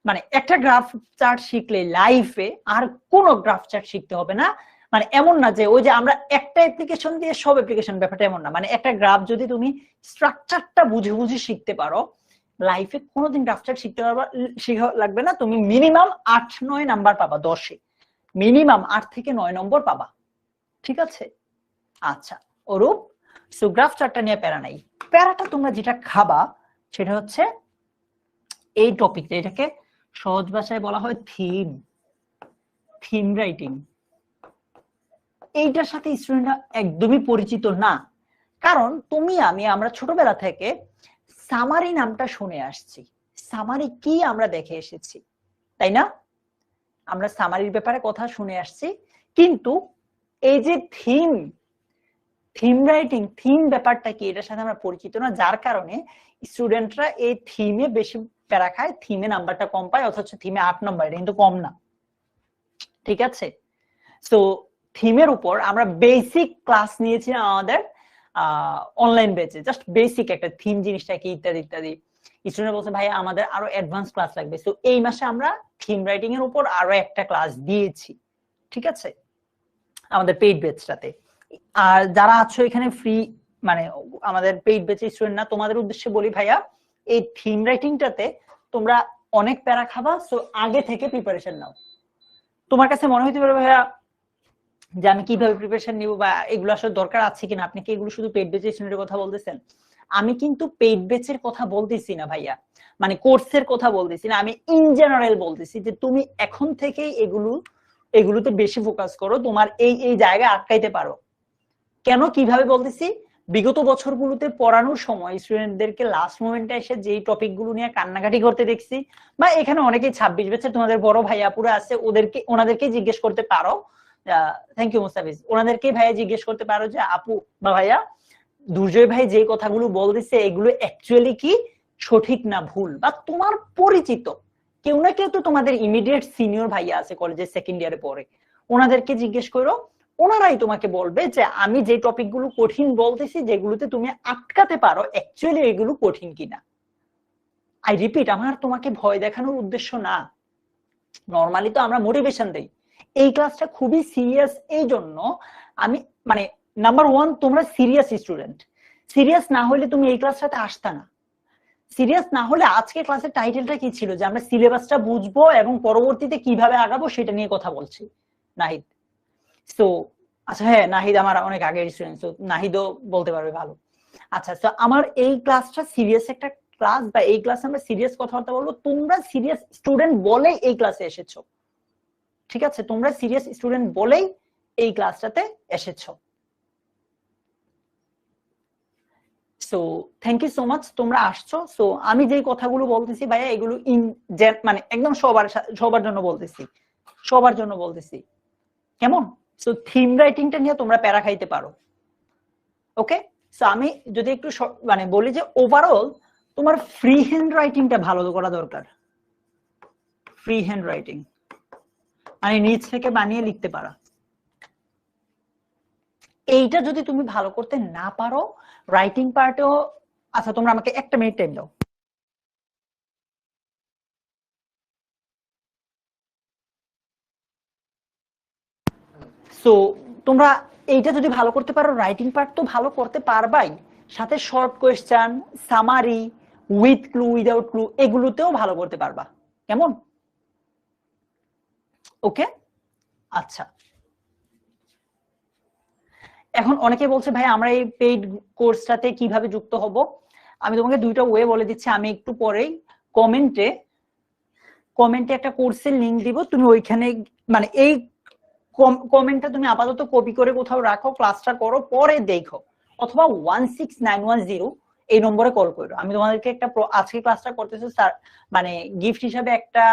S1: মানে একটা গ্রাফ চার্ট শিখলে লাইফে আর কোন গ্রাফ চার্ট শিখতে হবে না। মানে এমন না যে ওই যে আমরা একটা অ্যাপ্লিকেশন দিয়ে সব অ্যাপ্লিকেশন, ব্যাপারটা এমন না। মানে একটা গ্রাফ যদি তুমি স্ট্রাকচারটা বুঝে বুঝে শিখতে পারো, লাইফে কোনোদিন গ্রাফ চার্ট শিখতে পারবা, শিখা লাগবে না। তুমি মিনিমাম 8-9 নাম্বার পাবা, 10-এ মিনিমাম 8 থেকে 9 নম্বর পাবা। ঠিক আছে? আচ্ছা অরূপ, সো গ্রাফ চার্টটা নিয়ে প্যারা নাই। প্যারাটা তোমরা যেটা খাবা সেটা হচ্ছে এই টপিকটা, এটাকে সহজ ভাষায় বলা হয় থিম রাইটিং। এইটার সাথে স্টুডেন্টরা একদমই পরিচিত না, কারণ তুমি আমি আমরা ছোটবেলা থেকে সামারি নামটা শুনে আসছি। সামারি কি আমরা দেখে এসেছি, তাই না? আমরা সামারির ব্যাপারে কথা শুনে আসছি, কিন্তু এই যে থিম রাইটিং, থিম ব্যাপারটা কি, এটার সাথে আমরা পরিচিত না, যার কারণে স্টুডেন্টরা এই থিমে বেশি প্যারা খায়, থিমে নাম্বারটা কম পায়, অথচ থিমে 8 নম্বর, এটা কিন্তু কম না। ঠিক আছে? সো থিমের উপর আমরা বেসিক ক্লাস নিয়েছিলাম আমাদের অনলাইন ব্যাচে, জাস্ট বেসিক একটা থিম জিনিসটা কি ইত্যাদি ইত্যাদি। স্টুডেন্ট বলছে ভাই আমাদের আরো অ্যাডভান্স ক্লাস লাগবে। সো এই মাসে আমরা থিম রাইটিং এর উপর আরো একটা ক্লাস দিয়েছি। ঠিক আছে? আমাদের পেইড ব্যাচটাতে। আর যারা আছো এখানে ফ্রি, মানে আমাদের পেইড ব্যাচের স্টুডেন্ট না, তোমাদের উদ্দেশ্যে বলি ভাইয়া, এই থিম রাইটিংটাতে তোমরা অনেক প্যারা খাবা। সো আগে থেকে প্রিপারেশন নাও। তোমার কাছে মনে হইতে পারে ভাইয়া যে আমি কিভাবে প্রিপারেশন নিব বা এগুলো আসলে দরকার আছে কিনা, আপনি কি এগুলো শুধু পেইড ব্যাচের স্টুডেন্টের কথা বলতেছেন? আমি কিন্তু পেইড ব্যাচের কথা বলতেছি না ভাইয়া, মানে কোর্সের কথা বলতেছি না, আমি ইন জেনারেল বলতেছি যে তুমি এখন থেকেই এগুলোতে বেশি ফোকাস করো, তোমার এই জায়গায় আটকাইতে পারো। কেন, কিভাবে বলতেছি? বিগত বছরগুলোতে পড়ানোর সময় স্টুডেন্টদেরকে লাস্ট মোমেন্টে এসে যেই টপিকগুলো নিয়ে কান্নাকাটি করতে দেখছি, বা এখানে অনেকেই 26 ব্যাচের তোমাদের বড় ভাইয়া পুরা আছে, ওনাদেরকে জিজ্ঞেস করতে পারো। Thank you Mustafiz. ওনাদেরকে ভাইয়া জিজ্ঞেস করতে পারো যে আপু বা ভাইয়া দুর্জয় ভাই যে কথাগুলো বলতেছে এগুলো অ্যাকচুয়ালি কি সঠিক না ভুল, বা তোমার পরিচিত কেউ না কেউ তো তোমাদের ইমিডিয়েট সিনিয়র ভাইয়া আছে কলেজের সেকেন্ড ইয়ারে পড়ে, ওনাদেরকে জিজ্ঞেস করো, ওনারাই তোমাকে বলবে যে আমি যে টপিকগুলো কঠিন বলতেছি যেগুলোতে তুমি আটকাতে পারো অ্যাকচুয়ালি এগুলো কঠিন কিনা। আই রিপিট, আমার তোমাকে ভয় দেখানোর উদ্দেশ্য না, নর্মালি তো আমরা মোটিভেশন দেই। এই ক্লাসটা খুবই সিরিয়াস, এই জন্য আমি মানে নাম্বার ওয়ান, তোমরা সিরিয়াস স্টুডেন্ট, সিরিয়াস না হলে তুমি এই ক্লাসটাতে আসতা না। সিরিয়াস না হলে আজকে ক্লাসের টাইটেলটা কি ছিল, যে আমরা সিলেবাসটা বুঝবো এবং পরবর্তীতে কিভাবে আগাবো সেটা নিয়ে কথা বলছি। নাহিদ, সো আচ্ছা হ্যাঁ নাহিদ আমার অনেক আগের স্টুডেন্ট, তো নাহিদও বলতে পারবে ভালো। আচ্ছা, তো আমার এই ক্লাসটা সিরিয়াস একটা ক্লাস, বা এই ক্লাসে আমরা সিরিয়াস কথাবার্তা বলবো, তোমরা সিরিয়াস স্টুডেন্ট বলেই এই ক্লাসে এসেছো, ঠিক আছে? তোমরা সিরিয়াস স্টুডেন্ট বলেই এই ক্লাসটাতে এসেছো। So thank you so much, তোমরা আসছো। সো আমি যেই কথাগুলো বলতেছি ভাইয়া এগুলো মানে একদম সবার জন্য বলতেছি, সবার জন্য বলতেছি, কেমন? সো থিম রাইটিংটা নিয়ে তোমরা প্যারা খাইতে পারো, ওকে? সো আমি যদি একটু মানে বলি যে ওভারঅল তোমার ফ্রি হ্যান্ড রাইটিংটা ভালো করা দরকার। ফ্রি হ্যান্ড রাইটিং মানে নিজ থেকে বানিয়ে লিখতে পারা, এইটা যদি তুমি ভালো করতে না পারো রাইটিং পার্টেও, আচ্ছা তোমরা আমাকে একটা মিনিট টাইম দাও। সো তোমরা এইটা যদি ভালো করতে পারো রাইটিং পার্ট তো ভালো করতে পারবাই, সাথে short question, summary, with clue without clue এগুলোতেও ভালো করতে পারবা, কেমন? ওকে, আচ্ছা। এখন অনেকে বলছে ভাই আমরা এই পেইড কোর্সটাতে কিভাবে যুক্ত হব, আমি তোমাকে দুইটা ওয়ে বলে দিচ্ছি, আমি একটু পরেই কমেন্টে একটা কোর্সের লিংক দিব, তুমি ওইখানে মানে এই কমেন্টটা তুমি আপাতত কপি করে কোথাও রাখো, ক্লাসটা করো, পরে দেখো, অথবা 16910 এই নম্বরে কল করো। আমি তোমাদেরকে একটা আজকে ক্লাসটা করতেছি স্যার মানে গিফট হিসাবে একটা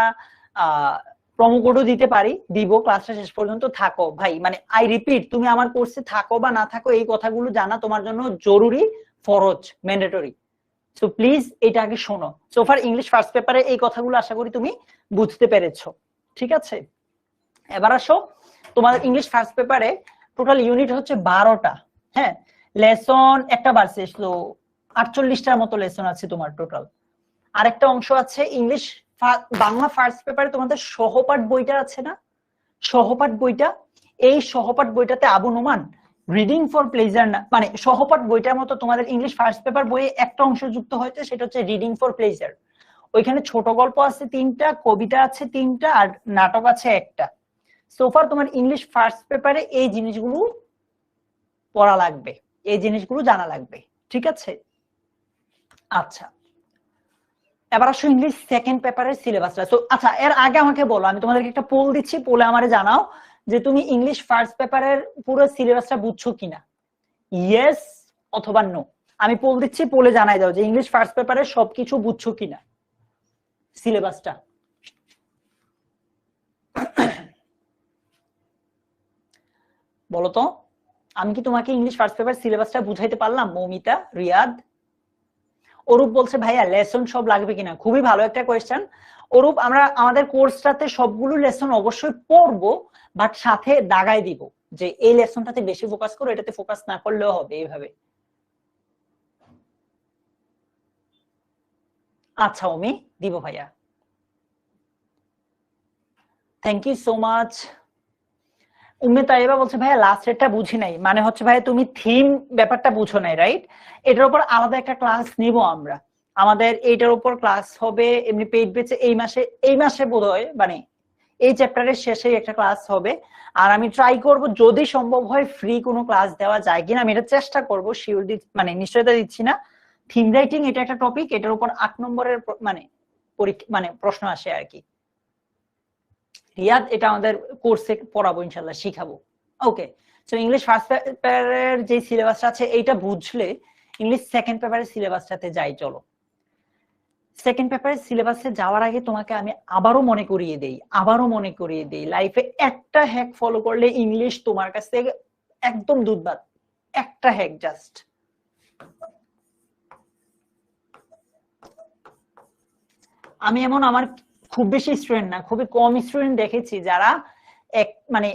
S1: প্রোমো কোডও দিতে পারি, দিব, ক্লাসটা শেষ পর্যন্ত থাকো ভাই। মানে আই রিপিট, তুমি আমার কোর্সে থাকো বা না থাকো এই কথাগুলো জানা তোমার জন্য জরুরি, ফরজ, ম্যান্ডেটরি। সো প্লিজ এটা আগে শোনো। সো ফার ইংলিশ ফার্স্ট পেপারে এই কথাগুলো আশা করি তুমি বুঝতে পেরেছো, ঠিক আছে? এবার আসো, তোমাদের ইংলিশ ফার্স্ট পেপারে টোটাল ইউনিট হচ্ছে 12টা, হ্যাঁ, লেসন একটা বাড়ছে, তো 48টার মতো লেসন আছে তোমার টোটাল। আরেকটা অংশ আছে ইংলিশ বাংলা ফার্স্ট পেপারে তোমাদের সহপাঠ বইটা আছে না, সহপাঠ বইটা, এই সহপাঠ বইটাতে Abu Noman reading for pleasure না, মানে সহপাঠ বইটার মতো তোমাদের ইংলিশ ফার্স্ট পেপার বইয়ে একটা অংশ যুক্ত হয়েছে, সেটা হচ্ছে রিডিং ফর প্লেজার। ওইখানে ছোট গল্প আছে 3টা, কবিতা আছে 3টা, আর নাটক আছে একটা। সোফার তোমার ইংলিশ ফার্স্ট পেপারে এই জিনিসগুলো পড়া লাগবে, এই জিনিসগুলো জানা লাগবে, ঠিক আছে? আচ্ছা, এবার আসো ইংলিশ সেকেন্ড পেপারের সিলেবাসটা। তো আচ্ছা এর আগে আমাকে বলো, আমি তোমাদেরকে একটা পোল দিচ্ছি, পোলে আমারে জানাও যে তুমি ইংলিশ ফার্স্ট পেপারের পুরো সিলেবাসটা বুঝছো কিনা, ইয়েস অথবা নো। আমি পোল দিচ্ছি, পোলে জানাই দাও যে ইংলিশ ফার্স্ট পেপারের সবকিছু বুঝছো কিনা সিলেবাসটা। বলতো, আমি কি তোমাকে ইংলিশ ফার্স্ট পেপার সিলেবাসটা বুঝাইতে পারলাম? মৌমিতা, রিয়াদ, অরূপ বলছে ভাইয়া লেসন সব লাগবে কিনা, খুবই ভালো একটা কোয়েশ্চেন অরূপ। আমরা আমাদের কোর্সটাতে সবগুলো লেসন অবশ্যই পড়বো, বাট সাথে দাগাই দিব যে এই লেসনটাতে বেশি ফোকাস করো, এটাতে ফোকাস না করলেও হবে, এইভাবে। আচ্ছা ওমি, দিব ভাইয়া, thank you so much. Umme Taiba বলছে ভাইয়া লাস্ট রেটটা বুঝি নাই, মানে হচ্ছে ভাইয়া তুমি থিম ব্যাপারটা বুঝো নাই, রাইট? এটার উপর আলাদা একটা ক্লাস নিব আমরা, আমাদের এইটার উপর ক্লাস হবে এমনি পেইড বেচে এই মাসে বোধহয়, মানে এই চ্যাপ্টারের শেষে একটা ক্লাস হবে। আর আমি ট্রাই করব যদি সম্ভব হয় ফ্রি কোনো ক্লাস দেওয়া যায় কিনা, আমি এটা চেষ্টা করব, শিওর মানে নিশ্চয়তা দিচ্ছি না। থিম রাইটিং এটা একটা টপিক, এটার উপর 8 নম্বরের মানে মানে প্রশ্ন আসে আর কি। রিয়াদ, এটা আমাদের কোর্সে পড়াবো, ইনশাআল্লাহ শিখাবো, ওকে? সো ইংলিশ ফার্স্ট পেপারের যে সিলেবাসটা আছে এইটা বুঝলে ইংলিশ সেকেন্ড পেপারের সিলেবাসটাতে যাই। চলো সেকেন্ড পেপারের সিলেবাসে যাওয়ার আগে তোমাকে আমি আবারও মনে করিয়ে দেই লাইফে একটা হ্যাক ফলো করলে ইংলিশ তোমার কাছ থেকে একদম দুধ ভাত, একটা হ্যাক জাস্ট, আমি এমন আমার খুব বেশি স্টুডেন্ট না, খুবই কম স্টুডেন্ট দেখেছি যারা এক মানে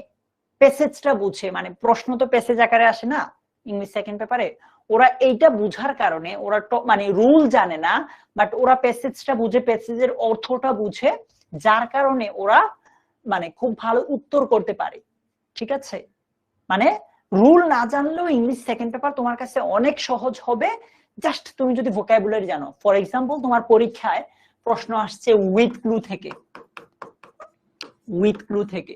S1: প্যাসেজটা বুঝে, মানে প্রশ্ন তো প্যাসেজ আকারে আসে না ইংলিশ সেকেন্ড পেপারে, ওরা এইটা বুঝার কারণে ওরা মানে রুল জানে না, বাট ওরা প্যাসেজটা বুঝে, প্যাসেজের অর্থটা বুঝে, যার কারণে ওরা মানে খুব ভালো উত্তর করতে পারে। ঠিক আছে, মানে রুল না জানলেও ইংলিশ সেকেন্ড পেপার তোমার কাছে অনেক সহজ হবে, জাস্ট তুমি যদি ভোকাবুলারি জানো। ফর এক্সাম্পল, তোমার পরীক্ষায় প্রশ্ন আসছে উইথ ক্লু থেকে, উইথ ক্লু থেকে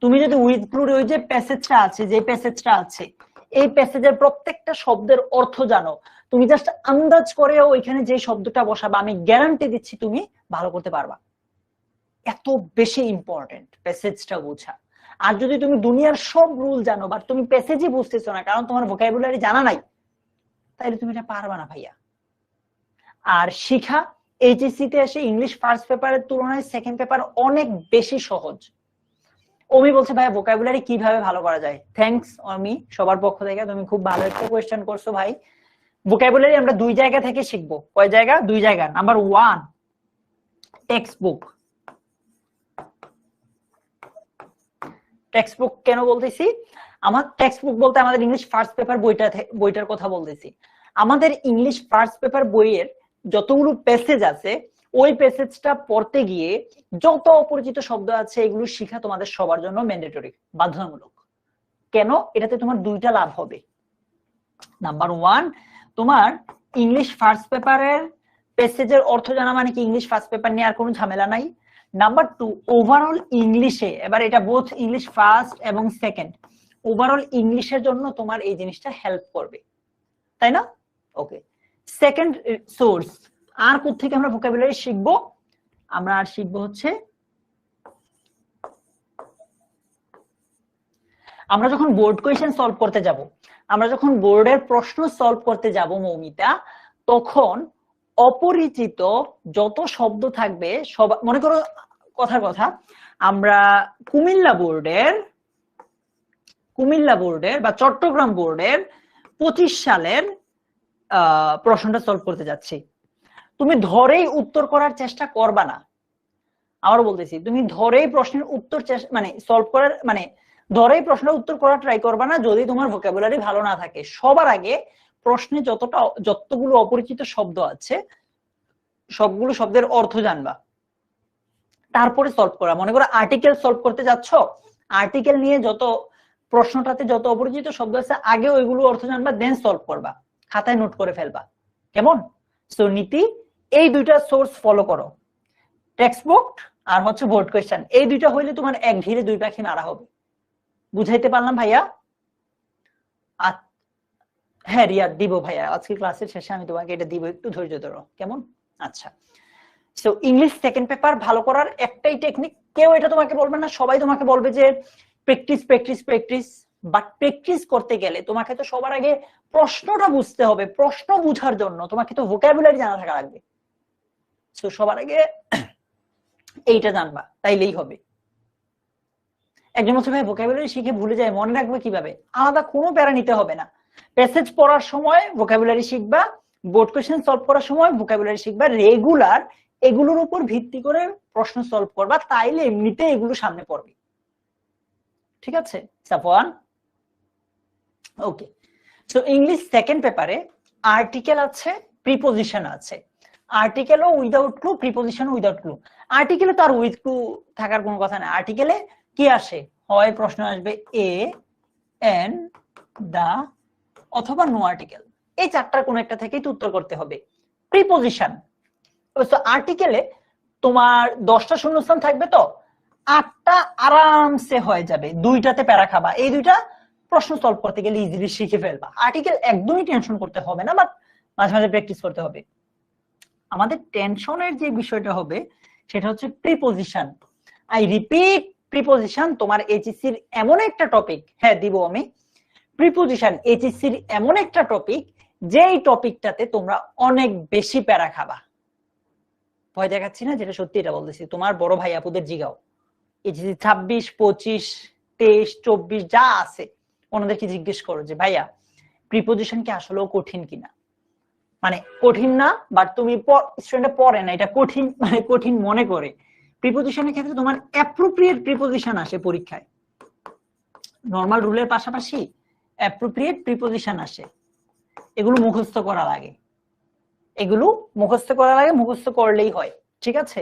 S1: তুমি যদি উইথ ক্লুর ওই যে প্যাসেজটা আছে, যে প্যাসেজটা আছে, এই প্যাসেজের প্রত্যেকটা শব্দের অর্থ জানো, তুমি জাস্ট আন্দাজ করে ওইখানে যে শব্দটা বসাবা, আমি গ্যারান্টি দিচ্ছি তুমি ভালো করতে পারবা। এত বেশি ইম্পর্টেন্ট প্যাসেজটা বোঝা। আর যদি তুমি দুনিয়ার সব রুল জানো বাট তুমি প্যাসেজই বুঝতেছো না, কারণ তোমার ভোকাবুলারি জানা নাই, তাহলে তুমি এটা পারবা না ভাইয়া। আর শিখা এইচএসসি তে এসে ইংলিশ ফার্স্ট পেপারের তুলনায় সেকেন্ড পেপার অনেক বেশি সহজ। অমি বলছে ভাইয়া ভোকাবুলারি কিভাবে ভালো করা যায়? থ্যাঙ্কস অমি, সবার পক্ষ থেকে তুমি খুব ভালো একটা কোয়েশ্চেন করছো ভাই। ভোকাবুলারি আমরা দুই জায়গা থেকে শিখবো। কয় জায়গা? দুই জায়গা। Number 1, text book. Text book কেন বলতেছি? আমার টেক্সট বুক বলতে আমাদের ইংলিশ ফার্স্ট পেপার বইটার কথা বলতেছি। আমাদের ইংলিশ ফার্স্ট পেপার বইয়ের যতগুলো প্যাসেজ আছে, ওই প্যাসেজটা পড়তে গিয়ে যত অপরিচিত শব্দ আছে এগুলো শেখা তোমাদের সবার জন্য ম্যান্ডেটরি, বাধ্যতামূলক। কেন? এটাতে তোমার দুইটা লাভ হবে। নাম্বার 1, তোমার ইংলিশ ফার্স্ট পেপারের প্যাসেজের অর্থ জানা মানে কি ইংলিশ ফার্স্ট পেপার নিয়ে আর কোনো ঝামেলা নাই। নাম্বার 2, ওভারঅল ইংলিশে, এবার এটা বোথ ইংলিশ ফার্স্ট এবং সেকেন্ড, ওভারঅল ইংলিশের জন্য তোমার এই জিনিসটা হেল্প করবে, তাই না? ওকে, সেকেন্ড সোর্স আর কোথা থেকে আমরা ভোকাবুলারি শিখবো? আমরা আর শিখবো হচ্ছে, আমরা যখন বোর্ড কোয়েশ্চেন সলভ করতে যাব, আমরা যখন বোর্ডের প্রশ্ন সলভ করতে যাব মৌমিতা, তখন অপরিচিত যত শব্দ থাকবে সব মনে করো, কথার কথা, আমরা কুমিল্লা বোর্ডের বা চট্টগ্রাম বোর্ডের 25 সালের প্রশ্নটা সলভ করতে যাচ্ছি, তুমি ধরেই উত্তর করার চেষ্টা করবা না। আবার বলতেছি, তুমি ধরেই প্রশ্নের উত্তর মানে সলভ করার মানে ধরেই প্রশ্নের উত্তর করার ট্রাই করবা না যদি তোমার ভোকাবুলারি ভালো না থাকে। সবার আগে প্রশ্নে যতগুলো অপরিচিত শব্দ আছে সবগুলো শব্দের অর্থ জানবা, তারপরে সলভ করা। মনে করো আর্টিকেল সলভ করতে যাচ্ছ, আর্টিকেল নিয়ে যত প্রশ্নটাতে যত অপরিচিত শব্দ আছে আগে ওইগুলো অর্থ জানবা, দেন সলভ করবা, খাতায় নোট করে ফেলবা। কেমন? সো নীতি, এই দুইটা সোর্স ফলো করো, টেক্সট বুক আর হচ্ছে বোর্ড কোয়েশ্চেন। এই দুইটা হইলে তোমার এক ঢিলে দুই পাখি মারা হবে। বুঝাইতে পারলাম ভাইয়া? হ্যাঁ রিয়া, দিব ভাইয়া, আজকে ক্লাসের শেষে আমি তোমাকে এটা দিব, একটু ধৈর্য ধরো, কেমন? আচ্ছা, সো ইংলিশ সেকেন্ড পেপার ভালো করার একটাই টেকনিক, কেউ এটা তোমাকে বলবে না, সবাই তোমাকে বলবে যে practice practice practice. But practice করতে গেলে তোমাকে তো সবার আগে প্রশ্নটা বুঝতে হবে। প্রশ্ন বুঝার জন্য তোমাকে তো ভোকাবুলারি জানা থাকা লাগবে। সো সবার আগে এইটা জানবা, তাইলেই হবে। একজন বলছে ভাই ভোকাবুলারি শিখে ভুলে যায়, মনে রাখবে কিভাবে? আলাদা কোনো প্যারা নিতে হবে না। প্যাসেজ পড়ার সময় ভোকাবুলারি শিখবা, বোর্ড কোয়েশ্চেন সলভ করার সময় ভোকাবুলারি শিখবা, রেগুলার এগুলোর উপর ভিত্তি করে প্রশ্ন সলভ করবা, তাইলে এমনিতে এগুলো সামনে পড়বে। ঠিক আছে Safwan? Okay, so English second পেপারে আর্টিকেল আছে, প্রিপোজিশন আছে। আর্টিকেলও without clue, preposition without clue. আর্টিকেলে তো আর উইথ ক্লু থাকার কোনো কথা না। আর্টিকেলে কি আসে? হয় প্রশ্ন আসবে এ, এন, দা অথবা নো আর্টিকেল, এই চারটার কোন একটা থেকেই তো উত্তর করতে হবে। প্রিপোজিশন, আর্টিকেলে তোমার 10টা শূন্যস্থান থাকবে, তো 8টা আরামসে হয়ে যাবে, 2টাতে প্যারা খাবা। এই 2টা প্রশ্ন সলভ করতে গেলে ইজিলি শিখে ফেলবা। আর্টিকেল একদমই টেনশন করতে হবে না, বাট মাঝে মাঝে প্র্যাকটিস করতে হবে। আমাদের টেনশনের যে বিষয়টা হবে সেটা হচ্ছে প্রিপোজিশন। আই রিপিট, প্রিপোজিশন তোমার এইচএসসির এমন একটা টপিক, হ্যাঁ দিব আমি, প্রিপোজিশন এইচএসসির এমন একটা টপিক যেই টপিকটাতে তোমরা অনেক বেশি প্যারা খাবা। ভয় দেখাচ্ছি না, যেটা সত্যি এটা বলতেছি। তোমার বড় ভাই আপুদের জিগাও, এইচএসসি 26, 25, 23, 24 যা আছে ওনাদেরকে জিজ্ঞেস করো যে ভাইয়া প্রিপোজিশন কি আসলেও কঠিন কিনা। মানে কঠিন না, বাট তুমি স্টুডেন্ট পড়ে না, এটা কঠিন মানে কঠিন মনে করে। প্রিপোজিশনের ক্ষেত্রে তোমার অ্যাপ্রোপ্রিয়েট প্রিপোজিশন আসে পরীক্ষায়, নরমাল রুলের পাশাপাশি অ্যাপ্রোপ্রিয়েট প্রিপোজিশন আসে, এগুলো মুখস্থ করা লাগে, এগুলো মুখস্থ করা লাগে, মুখস্থ করলেই হয়, ঠিক আছে।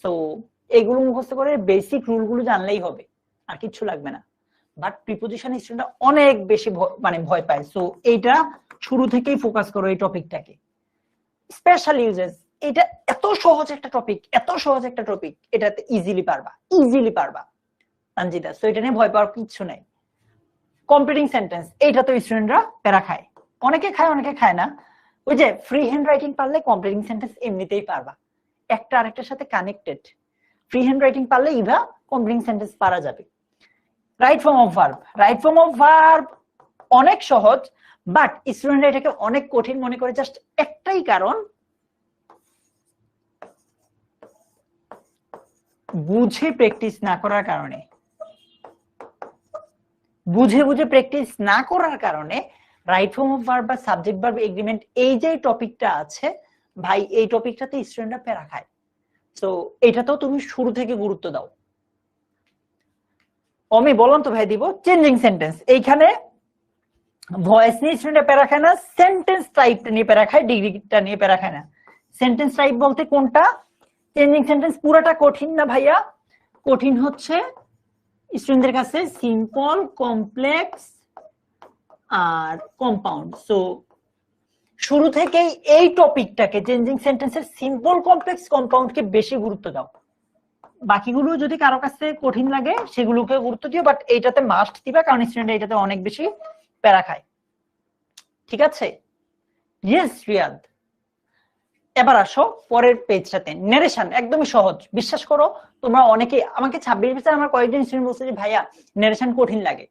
S1: তো এগুলো মুখস্থ করে বেসিক রুলগুলো জানলেই হবে, আর কিছু লাগবে না। বাট প্রিপোজিশন স্টুডেন্টরা অনেক বেশি মানে ভয় পায়, সো এইটা শুরু থেকেই ফোকাস করো এই টপিকটাকে। স্পেশাল ইউজেস, এটা এত সহজ একটা টপিক, এত সহজ একটা টপিক, এটাতে ইজিলি পারবা, ইজিলি পারবা তানজিদা, সো এটা নিয়ে ভয় পাওয়ার কিছু নাই। কমপ্লিটিং সেন্টেন্স, এইটা তো স্টুডেন্টরা প্যারা খায়, অনেকে খায় অনেকে খায় না। ওই যে ফ্রি হ্যান্ড রাইটিং পারলে কমপ্লিটিং সেন্টেন্স এমনিতেই পারবা, একটা আরেকটার সাথে কানেক্টেড। ফ্রি হ্যান্ড রাইটিং পারলে ইভা কমপ্লিটিং সেন্টেন্স পারা যাবে। Right form of verb, right form of verb অনেক সহজ, বাট স্টুডেন্টরা এটাকে অনেক কঠিন মনে করে, জাস্ট একটাই কারণ, বুঝে প্র্যাকটিস না করার কারণে। বুঝে বুঝে প্র্যাকটিস না করার কারণে রাইট ফর্ম অফ ভার্ব বা সাবজেক্ট ভার্ব এগ্রিমেন্ট, এই যে টপিকটা আছে ভাই, এই টপিকটাতে স্টুডেন্টরা প্যারা খায়। তো এটাতেও তুমি শুরু থেকে গুরুত্ব দাও। আমি বললাম তো ভাই দিব চেঞ্জিং সেন্টেন্স, এইখানে ভয়েস নিয়ে স্টুডেন্টরা প্যারা খায় না, সেন্টেন্স টাইপটা নিয়ে প্যারা খায়, ডিগ্রিটা নিয়ে প্যারা খায় না। সেন্টেন্স টাইপ বলতে কোনটা? চেঞ্জিং সেন্টেন্স পুরাটা কঠিন না ভাইয়া, কঠিন হচ্ছে স্টুডেন্টদের কাছে সিম্পল, কমপ্লেক্স আর কম্পাউন্ড। সো শুরু থেকেই এই টপিকটাকে, চেঞ্জিং সেন্টেন্সের সিম্পল, কমপ্লেক্স, কম্পাউন্ডকে বেশি গুরুত্ব দাও। বাকিগুলো যদি কারো কাছে কঠিন লাগে সেগুলোকে গুরুত্ব দিও, বাট এইটাতে মাস্ট দিবা, কারণ স্টুডেন্ট এইটাতে অনেক বেশি প্যারা খায়, ঠিক আছে। ইয়েস রিয়াদ। এবার আসো পরের পেজটাতে, নেরেশন একদমই সহজ, বিশ্বাস করো। তোমরা অনেকে আমাকে 26 বছর আমার কয়েকজন স্টুডেন্ট বলছে যে ভাইয়া নেরেশন কঠিন লাগে,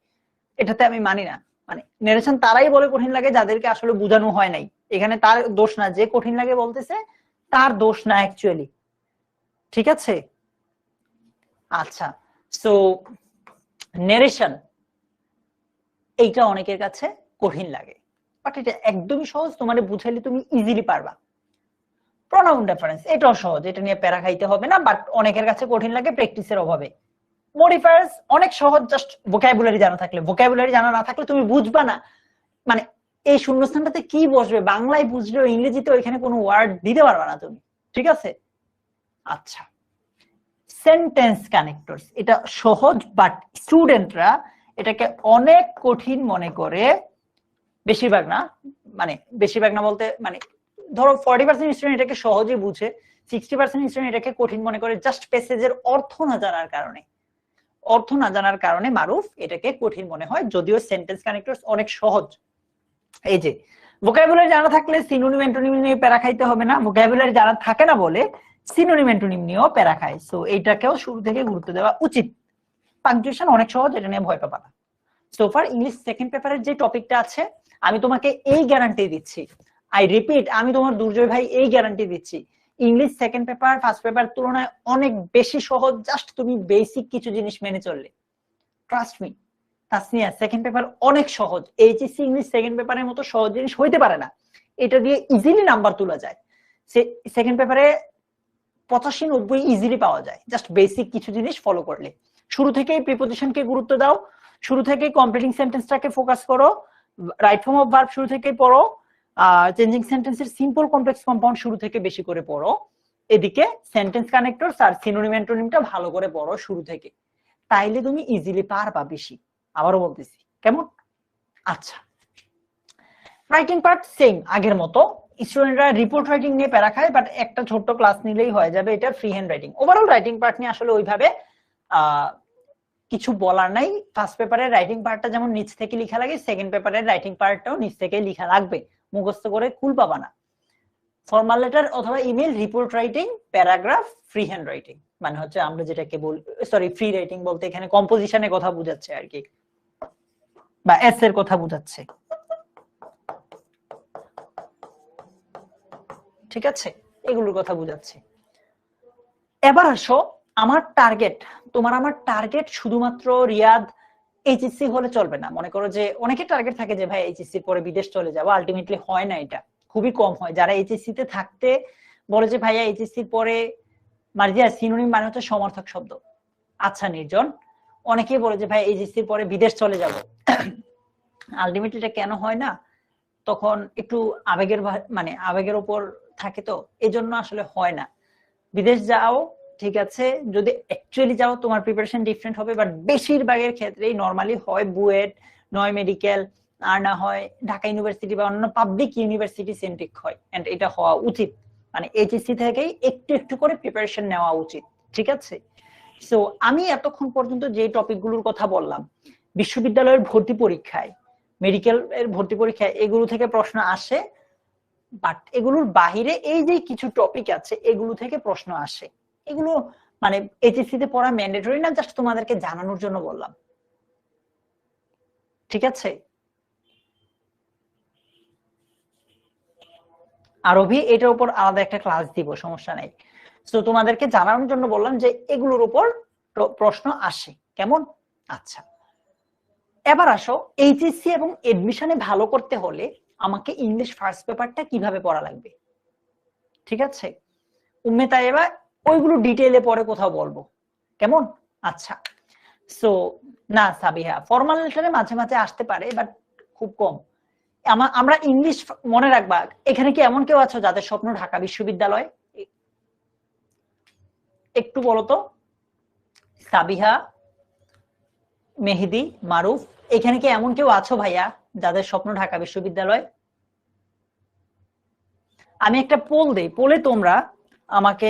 S1: এটাতে আমি মানি না। মানে নেরেশন তারাই বলে কঠিন লাগে যাদেরকে আসলে বোঝানো হয় নাই, এখানে তার দোষ না, যে কঠিন লাগে বলতেছে তার দোষ না অ্যাকচুয়ালি, ঠিক আছে। আচ্ছা, সো নেরেশন এইটা অনেকের কাছে কঠিন লাগে, বাট এটা একদমই সহজ, তোমারে বুঝাইলে তুমি ইজিলি পারবা। প্রোনাউন রেফারেন্স এটাও সহজ, এটা নিয়ে প্যারা খাইতে হবে না, বাট অনেকের কাছে কঠিন লাগে প্র্যাকটিসের অভাবে। মডিফায়ার্স অনেক সহজ, জাস্ট ভোকাবুলারি জানা থাকলে, ভোকাবুলারি জানা না থাকলে তুমি বুঝবা না, মানে এই শূন্যস্থানটাতে কি বসবে, বাংলায় বুঝলেও ইংরেজিতে ওইখানে কোনো ওয়ার্ড দিতে পারবা না তুমি, ঠিক আছে। আচ্ছা, সেন্টেন্স কানেক্টরস এটা সহজ, বাট স্টুডেন্টরা এটাকে অনেক কঠিন মনে করে, বেশিরভাগ না, মানে বেশিরভাগ না বলতে মানে ধরো 40% স্টুডেন্ট এটাকে সহজেই বুঝে, 60% স্টুডেন্ট এটাকে কঠিন মনে করে, জাস্ট প্যাসেজের অর্থ না জানার কারণে। অর্থ না জানার কারণে মারুফ এটাকে কঠিন মনে হয়, যদিও সেন্টেন্স কানেক্টরস অনেক সহজ। এই যে ভোকাবুলারি জানা থাকলে সিনোনিম অ্যান্টোনিম নিয়ে প্যারা খাইতে হবে না, ভোকাবুলারি জানা থাকে না বলে সিনোনিম অ্যান্টোনিম নিয়েও প্যারা খায়, সো এইটাকেও শুরু থেকে গুরুত্ব দেওয়া উচিত। পাংচুয়েশন অনেক সহজ, এটা নিয়ে ভয় পাবা না। সো ফার ইংলিশ সেকেন্ড পেপারের যে টপিকটা আছে, আমি তোমাকে এই গ্যারান্টি দিচ্ছি, আই রিপিট, আমি তোমার দুর্জয় ভাই এই গ্যারান্টি দিচ্ছি, English second paper first paper তুলনায় অনেক বেশি সহজ, জাস্ট তুমি বেসিক কিছু জিনিস মেনে চললে। Trust me Tasnia, second paper অনেক সহজ, এইচএসসি ইংলিশ সেকেন্ড পেপারের মতো সহজ জিনিস হইতে পারে না, এটা দিয়ে ইজিলি নাম্বার তোলা যায়। সেকেন্ড পেপারে 85-90 ইজিলি পাওয়া যায়, জাস্ট বেসিক কিছু জিনিস ফলো করলে। শুরু থেকেই প্রিপোজিশনকে গুরুত্ব দাও, শুরু থেকেই কমপ্লিটিং সেন্টেন্সটাকে ফোকাস করো, রাইট ফর্ম অফ ভার্ব শুরু থেকেই পড়ো, চেঞ্জিং সেন্টেন্সের সিম্পল, কমপ্লেক্স, কম্পাউন্ড শুরু থেকে বেশি করে পড়ো, এদিকে সেন্টেন্স কানেক্টরস আর সিনোনিম অ্যান্টোনিমটা ভালো করে পড়ো শুরু থেকে, তাইলে তুমি ইজিলি পারবা বেশি। আবারও বলতেছি, কেমন? আচ্ছা, রাইটিং পার্ট সেম আগের মতো, স্টুডেন্টরা রিপোর্ট রাইটিং নিয়ে প্যারা খায়, বাট একটা ছোট্ট ক্লাস নিলেই হয়ে যাবে, এটা free hand writing. Overall writing part নিয়ে আসলে ওইভাবে কিছু বলার নাই। ফার্স্ট পেপারের রাইটিং পার্টটা যেমন নিচ থেকে লেখা লাগে, সেকেন্ড পেপারের রাইটিং পার্টটাও নিচ থেকে লেখা লাগবে, মুখস্থ করে কুল পাবা না। ফর্মাল লেটার অথবা email, report writing, paragraph, free hand writing, মানে হচ্ছে আমরা যেটাকে বলি, সরি ফ্রি রাইটিং বলতে এখানে কম্পোজিশনের কথা বোঝাচ্ছে আর কি, বা এস এর কথা বোঝাচ্ছে, ঠিক আছে, এগুলোর কথা বোঝাচ্ছে। এবার আসো, আমার টার্গেট, তোমার আমার টার্গেট শুধুমাত্র রিয়াদ এইচএসসি হলে চলবে না। মনে করো যে অনেকের টার্গেট থাকে যে ভাই এইচএসসি পরে বিদেশ চলে যাবো, আলটিমেটলি হয় না এটা, খুবই কম হয়। যারা এইচএসসি তে থাকতে বলে যে ভাইয়া এইচএসসির পরে মার্জিয়া সিনোনিম মানে হচ্ছে সমার্থক শব্দ। আচ্ছা নির্জন, অনেকেই বলে যে ভাই এইচএসসির পরে বিদেশ চলে যাব, আলটিমেটলি এটা কেন হয় না? তখন একটু আবেগের মানে আবেগের উপর থাকে, তো এই জন্য আসলে হয় না। বিদেশ যাও ঠিক আছে, যদি অ্যাকচুয়ালি যাও তোমার প্রিপারেশন ডিফারেন্ট হবে, বাট বেশিরভাগের ক্ষেত্রেই নরমালি হয় বুয়েট, নয় মেডিকেল, আর না হয় ঢাকা ইউনিভার্সিটি বা অন্য পাবলিক ইউনিভার্সিটি সেন্ট্রিক হয়। এন্ড এটা হওয়া উচিত, মানে এইচএসসি থেকেই একটু একটু করে প্রিপারেশন নেওয়া উচিত, ঠিক আছে? সো আমি এতক্ষণ পর্যন্ত যে টপিকগুলোর কথা বললাম, বিশ্ববিদ্যালয়ের ভর্তি পরীক্ষায়, মেডিকেল এর ভর্তি পরীক্ষায় এগুলো থেকে প্রশ্ন আসে, বাট এগুলোর বাহিরে এই যে কিছু টপিক আছে এগুলো থেকে প্রশ্ন আসে। এগুলো মানে এইচএসসি তে পড়া ম্যান্ডেটরি না, জাস্ট তোমাদেরকে জানানোর জন্য বললাম, ঠিক আছে? আরবি এটার উপর আলাদা একটা ক্লাস দিব, সমস্যা নাই। তো তোমাদেরকে জানানোর জন্য বললাম যে এগুলোর উপর প্রশ্ন আসে, কেমন? আচ্ছা, এবার আসো, এইচএসসি এবং এডমিশনে ভালো করতে হলে আমাকে ইংলিশ ফার্স্ট পেপারটা কিভাবে পড়া লাগবে, ঠিক আছে? উম্মে তাইবা ওইগুলো ডিটেইলে পরে কোথাও বলবো, কেমন? আচ্ছা, সো না সাবিহা, ফর্মাল লেটারে মাঝে মাঝে আসতে পারে, বাট খুব কম। আমরা ইংলিশ মনে রাখবা। এখানে কি এমন কেউ আছো যাদের স্বপ্ন ঢাকা বিশ্ববিদ্যালয়? একটু বলো তো। সাবিহা, মেহেদি, মারুফ, এখানে কি এমন কেউ আছো ভাইয়া যাদের স্বপ্ন ঢাকা বিশ্ববিদ্যালয়? আমি একটা পোল দেই, পোলে তোমরা আমাকে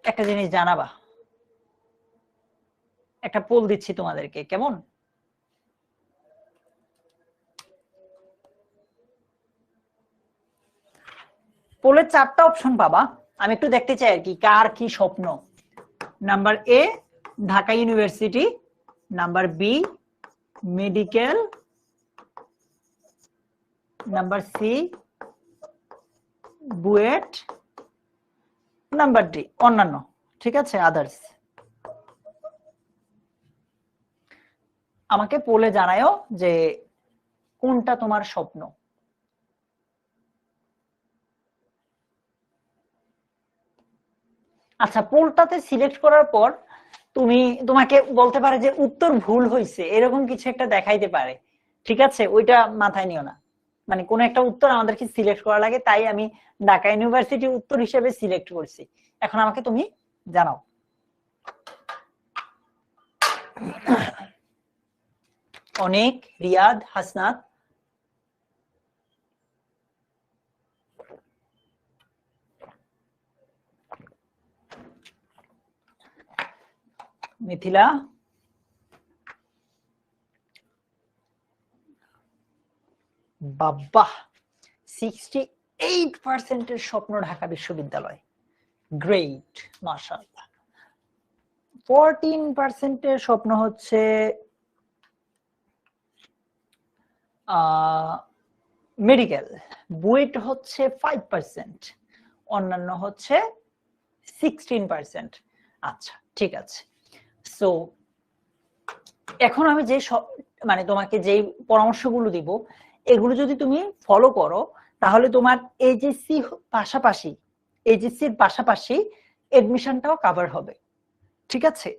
S1: একটা জিনিস জানাবা। একটা পোল দিচ্ছি তোমাদেরকে, কেমন? পোলে 4টা অপশন পাবা, আমি একটু দেখতে চাই আর কি কার কি স্বপ্ন। Number A Dhaka university, number B medical, number C BUET, number D অন্যান্য, ঠিক আছে, আদার্স। আমাকে পোলে জানায়ও যে কোনটা তোমার স্বপ্ন। আচ্ছা, পোলটাতে সিলেক্ট করার পর তোমাকে বলতে পারে যে উত্তর ভুল হয়েছে, এরকম কিছু একটা দেখাইতে পারে, ঠিক আছে? ওইটা মাথায় নিও না, মানে কোন একটা উত্তর আমাদেরকে সিলেক্ট করা লাগে, তাই আমি ঢাকা ইউনিভার্সিটি উত্তর হিসেবে সিলেক্ট করছি। এখন আমাকে তুমি জানাও। অনেক, রিয়াদ, হাসনাত, মিথিলা, বাবা 68% এর স্বপ্ন ঢাকা বিশ্ববিদ্যালয়, গ্রেট, মাশাআল্লাহ। 14% এর স্বপ্ন হচ্ছে মেডিকেল, বুয়েট হচ্ছে 5%, অন্যান্য হচ্ছে 16%। আচ্ছা ঠিক আছে। সো এখন আমি যে মানে তোমাকে যে পরামর্শগুলো দিব এগুলো যদি তুমি ফলো করো তাহলে তোমার এইচএসসির পাশাপাশি এডমিশনটাও কভার হবে, ঠিক আছে?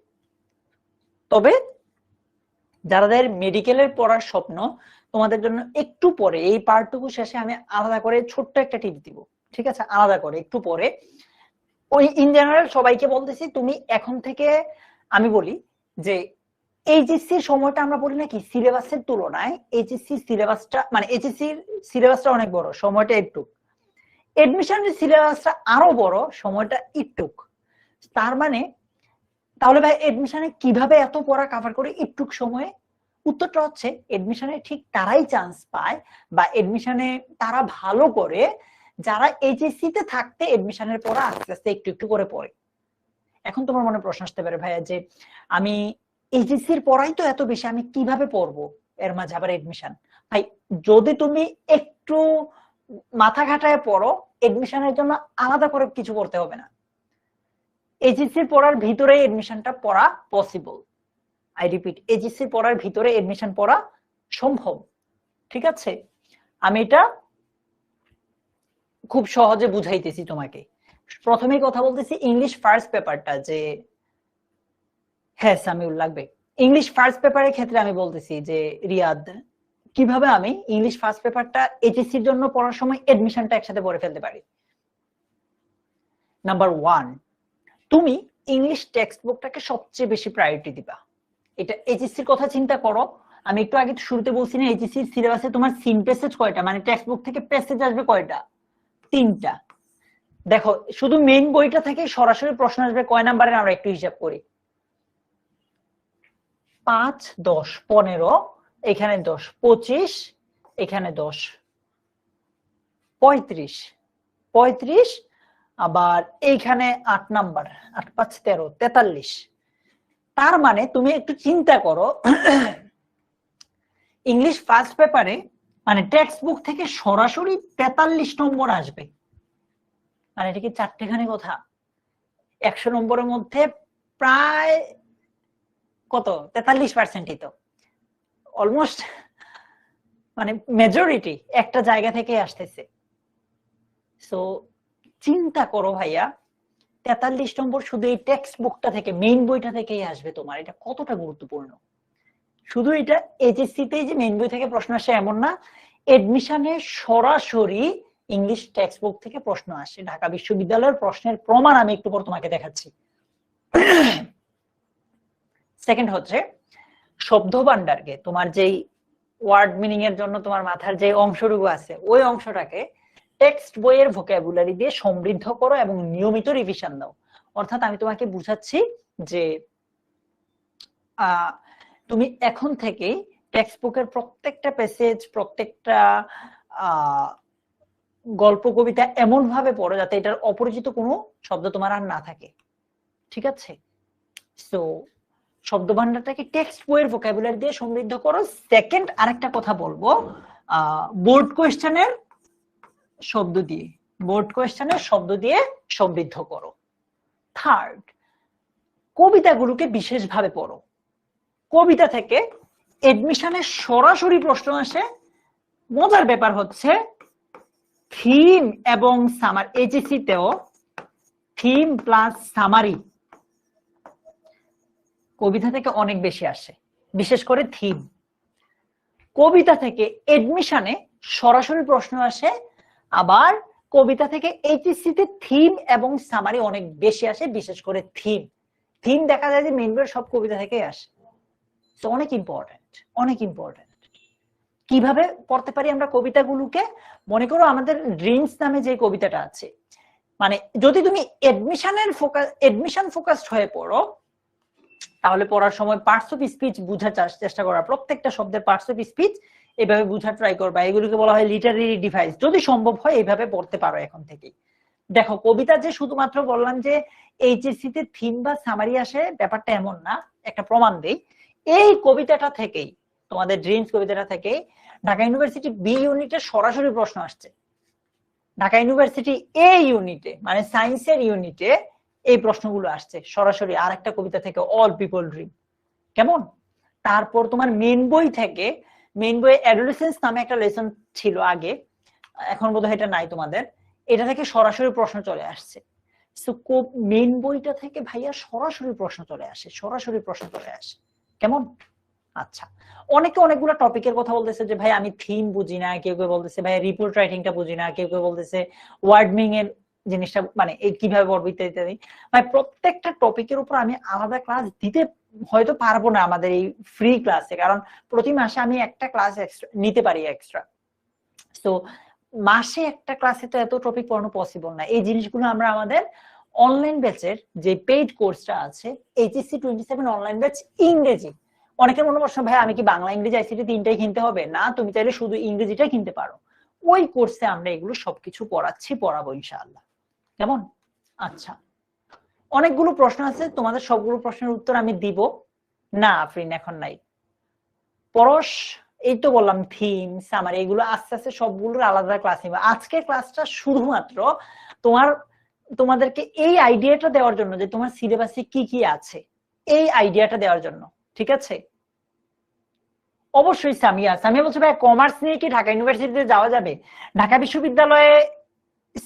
S1: তবে যাদের মেডিকেলের পড়ার স্বপ্ন তোমাদের জন্য একটু পরে, এই পার্টটুকু শেষে আমি আলাদা করে ছোট্ট একটা টিপ দিব, ঠিক আছে? আলাদা করে একটু পরে। ওই ইন জেনারেল সবাইকে বলতেছি, তুমি এখন থেকে আমি বলি যে এইচএসসির সময়টা আমরা বলি নাকি সিলেবাসের তুলনায় এইচএসসি সিলেবাসটা, মানে এইচএসসির সিলেবাসটা অনেক বড়, সময়টা একটু, এডমিশনের সিলেবাসটা আরো বড়, সময়টা একটু। তার মানে তাহলে ভাই এডমিশনে কিভাবে এত পড়া কভার করে একটুক সময়ে? উত্তরটা হচ্ছে এডমিশনে ঠিক তারাই চান্স পায় বা এডমিশনে তারা ভালো করে যারা এইচএসসি তে থাকতে এডমিশনের পড়া আস্তে আস্তে একটু একটু করে পড়ে। এখন তোমার মনে প্রশ্ন আসতে পারে ভাইয়া যে আমি এইচএসসির পড়াই তো এত বেশি, আমি কিভাবে পড়বো এর মাঝে আবার এডমিশন? ভাই যদি তুমি একটু মাথা ঘাটায় পড়ো এডমিশনের জন্য আলাদা করে কিছু করতে হবে না, এইচএসসির পড়ার ভিতরে এডমিশনটা পড়া পসিবল। আই রিপিট, এইচএসসির পড়ার ভিতরে এডমিশন পড়া সম্ভব, ঠিক আছে? আমি এটা খুব সহজে বুঝাইতেছি তোমাকে। প্রথমেই কথা বলতেছি ইংলিশ ফার্স্ট পেপারটা, যে হ্যাঁ সামিউল লাগবে। ইংলিশ ফার্স্ট পেপারের ক্ষেত্রে আমি বলতেছি যে রিয়াদ, কিভাবে আমি ইংলিশ ফার্স্ট পেপারটা এইচএসসির জন্য পড়ার সময় এডমিশনটা একসাথে পড়ে ফেলতে পারি। নাম্বার 1, তুমি ইংলিশ টেক্সট বুকটাকে সবচেয়ে বেশি প্রায়োরিটি দিবা। এটা এইচএসসির কথা চিন্তা করো। আমি একটু আগে শুরুতে বলছি না, এইচএসসির সিলেবাসে তোমার সিন প্যাসেজ কয়টা, মানে টেক্সট বুক থেকে প্যাসেজ আসবে কয়টা? 3টা। দেখো শুধু মেইন বইটা থেকে সরাসরি প্রশ্ন আসবে কয় নাম্বারের, আমরা একটু হিসাব করি। 5, 10, 15, এখানে 10, 25, এখানে 10, 35, 35, আবার এইখানে 8 নাম্বার, 8, 5, 13, 43। তার মানে তুমি একটু চিন্তা করো, ইংলিশ ফার্স্ট পেপারে মানে টেক্সট বুক থেকে সরাসরি 43 নম্বর আসবে, মানে এটা কি চারটেখানি কথা? 100 নম্বরের মধ্যে প্রায় কত, 43%ই তো অলমোস্ট, মানে মেজরিটি একটা জায়গা থেকে আসতেছে। সো চিন্তা করো ভাইয়া, 43 নম্বর শুধু এই টেক্সট বুকটা থেকে, মেইন বইটা থেকেই আসবে তোমার, এটা কতটা গুরুত্বপূর্ণ। শুধু এটা এইচএসসিতেই যে মেইন বই থেকে প্রশ্ন আসে এমন না, এডমিশনে সরাসরি ইংলিশ টেক্সট বুক থেকে প্রশ্ন আসে। ঢাকা বিশ্ববিদ্যালয়ের প্রশ্নের প্রমাণ আমি একটু পর তোমাকে দেখাচ্ছি। সেকেন্ড হচ্ছে শব্দ ভান্ডারকে, তোমার যেই ওয়ার্ড মিনিং এর জন্য তোমার মাথার যে অংশটুকু আছে ওই অংশটাকে টেক্সট বইয়ের ভোকাবুলারি দিয়ে সমৃদ্ধ করো এবং নিয়মিত রিভিশন দাও। অর্থাৎ আমি তোমাকে বুঝাচ্ছি যে তুমি এখন থেকে টেক্সট বুকের প্রত্যেকটা প্যাসেজ, প্রত্যেকটা গল্প কবিতা এমন ভাবে পড়ো যাতে এটার অপরিচিত কোনো শব্দ তোমার আর না থাকে, ঠিক আছে? সো শব্দ ভান্ডারটাকে টেক্সট বইয়ের ভোকাবুলারি দিয়ে সমৃদ্ধ করো। সেকেন্ড আরেকটা কথা বলবো, বোর্ড কোয়েশ্চেনের শব্দ দিয়ে, বোর্ড কোয়েশ্চেনের শব্দ দিয়ে সমৃদ্ধ করো। থার্ড, কবিতাগুলোকে বিশেষভাবে পড়ো। কবিতা থেকে এডমিশনে সরাসরি প্রশ্ন আসে। মজার ব্যাপার হচ্ছে থিম এবং সামারি, এইচএসসি তেও থিম প্লাস সামারি কবিতা থেকে অনেক বেশি আসে, বিশেষ করে থিম। কবিতা থেকে এডমিশনে সরাসরি প্রশ্ন আসে, আবার কবিতা থেকে এইচএসসি তে থিম এবং সামারি অনেক বেশি আসে, বিশেষ করে থিম। থিম দেখা যায় যে মেইন বইয়ের সব কবিতা থেকেই আসে। তো অনেক ইম্পর্টেন্ট, অনেক ইম্পর্টেন্ট। কিভাবে পড়তে পারি আমরা কবিতাগুলোকে? মনে করো আমাদের ড্রিমস নামে যে কবিতাটা আছে, মানে যদি তুমি এডমিশন ফোকাসড হয়ে পড়ো, তাহলে পড়ার সময় পার্টস অফ স্পিচ বুঝার চেষ্টা করা, প্রত্যেকটা শব্দের পার্টস অফ স্পিচ এভাবে বুঝার ট্রাই করবা। এগুলোকে বলা হয় লিটারারি ডিভাইস। যদি সম্ভব হয় এইভাবে পড়তে পারো এখন থেকেই। দেখো কবিতা যে শুধুমাত্র বললাম যে এইচএসসি তে থিম বা সামারি আসে, ব্যাপারটা এমন না। একটা প্রমাণ দেই, এই কবিতাটা থেকেই, তোমাদের ড্রিমস কবিতাটা থেকেই ঢাকা ইউনিভার্সিটি বি ইউনিটে সরাসরি প্রশ্ন আসছে। ঢাকা ইউনিভার্সিটি এ ইউনিটে মানে সায়েন্সের ইউনিটে এই প্রশ্নগুলো আসছে সরাসরি আরেকটা কবিতা থেকে, অল পিপল ড্রিম। কেমন? তারপর তোমার মেইন বই থেকে, মেইন বইয়ে অ্যাডোলেসেন্স নামে একটা লেসন ছিল আগে, এখন বোধহয় এটা নাই তোমাদের, এটা থেকে সরাসরি প্রশ্ন চলে আসছে। সো মেইন বইটা থেকে ভাইয়া সরাসরি প্রশ্ন চলে আসে, সরাসরি প্রশ্ন চলে আসে। কেমন? আচ্ছা, অনেকে অনেকগুলো টপিকের কথা বলতেছে যে ভাই আমি থিম বুঝি না, কেউ কেউ বলতেছে ভাই রিপোর্ট রাইটিংটা বুঝি না, কেউ কেউ বলতেছে ওয়ার্ডমিং এর জিনিসটা মানে কিভাবে পড়বো ইত্যাদি। ভাই প্রত্যেকটা টপিকের উপর আমি আলাদা ক্লাস দিতে হয়তো পারবো না আমাদের এই ফ্রি ক্লাসে, কারণ প্রতি মাসে আমি একটা ক্লাস নিতে পারি এক্সট্রা। তো মাসে একটা ক্লাসে তো এত টপিক পড়ানো পসিবল না। এই জিনিসগুলো আমরা আমাদের অনলাইন ব্যাচের যে পেইড কোর্সটা আছে, এইচএসসি 27 অনলাইন ব্যাচ ইংরেজি। অনেকের মনে প্রশ্ন, ভাই আমি কি বাংলা ইংরেজি আইসিটি তিনটাই কিনতে হবে? না, তুমি চাইলে শুধু ইংরেজিটাই কিনতে পারো। ওই কোর্সে আমরা এগুলো সবকিছু পড়াবো ইনশাআল্লাহ। কেমন? আচ্ছা, অনেকগুলো প্রশ্ন আছে, তোমাদের সবগুলো প্রশ্নের উত্তর আমি দিব না আফরিন, এখন নাই। পরশ, এই তো বললাম থিম সামারি, এগুলো আস্তে আস্তে সবগুলোর আলাদা ক্লাস নিব। আজকের ক্লাসটা শুধুমাত্র তোমাদেরকে এই আইডিয়াটা দেওয়ার জন্য যে তোমার সিলেবাসে কি কি আছে, এই আইডিয়াটা দেওয়ার জন্য, ঠিক আছে? অবশ্যই সামিয়া বলছে ভাই কমার্স নিয়ে কি ঢাকা ইউনিভার্সিটিতে যাওয়া যাবে? ঢাকা বিশ্ববিদ্যালয়ে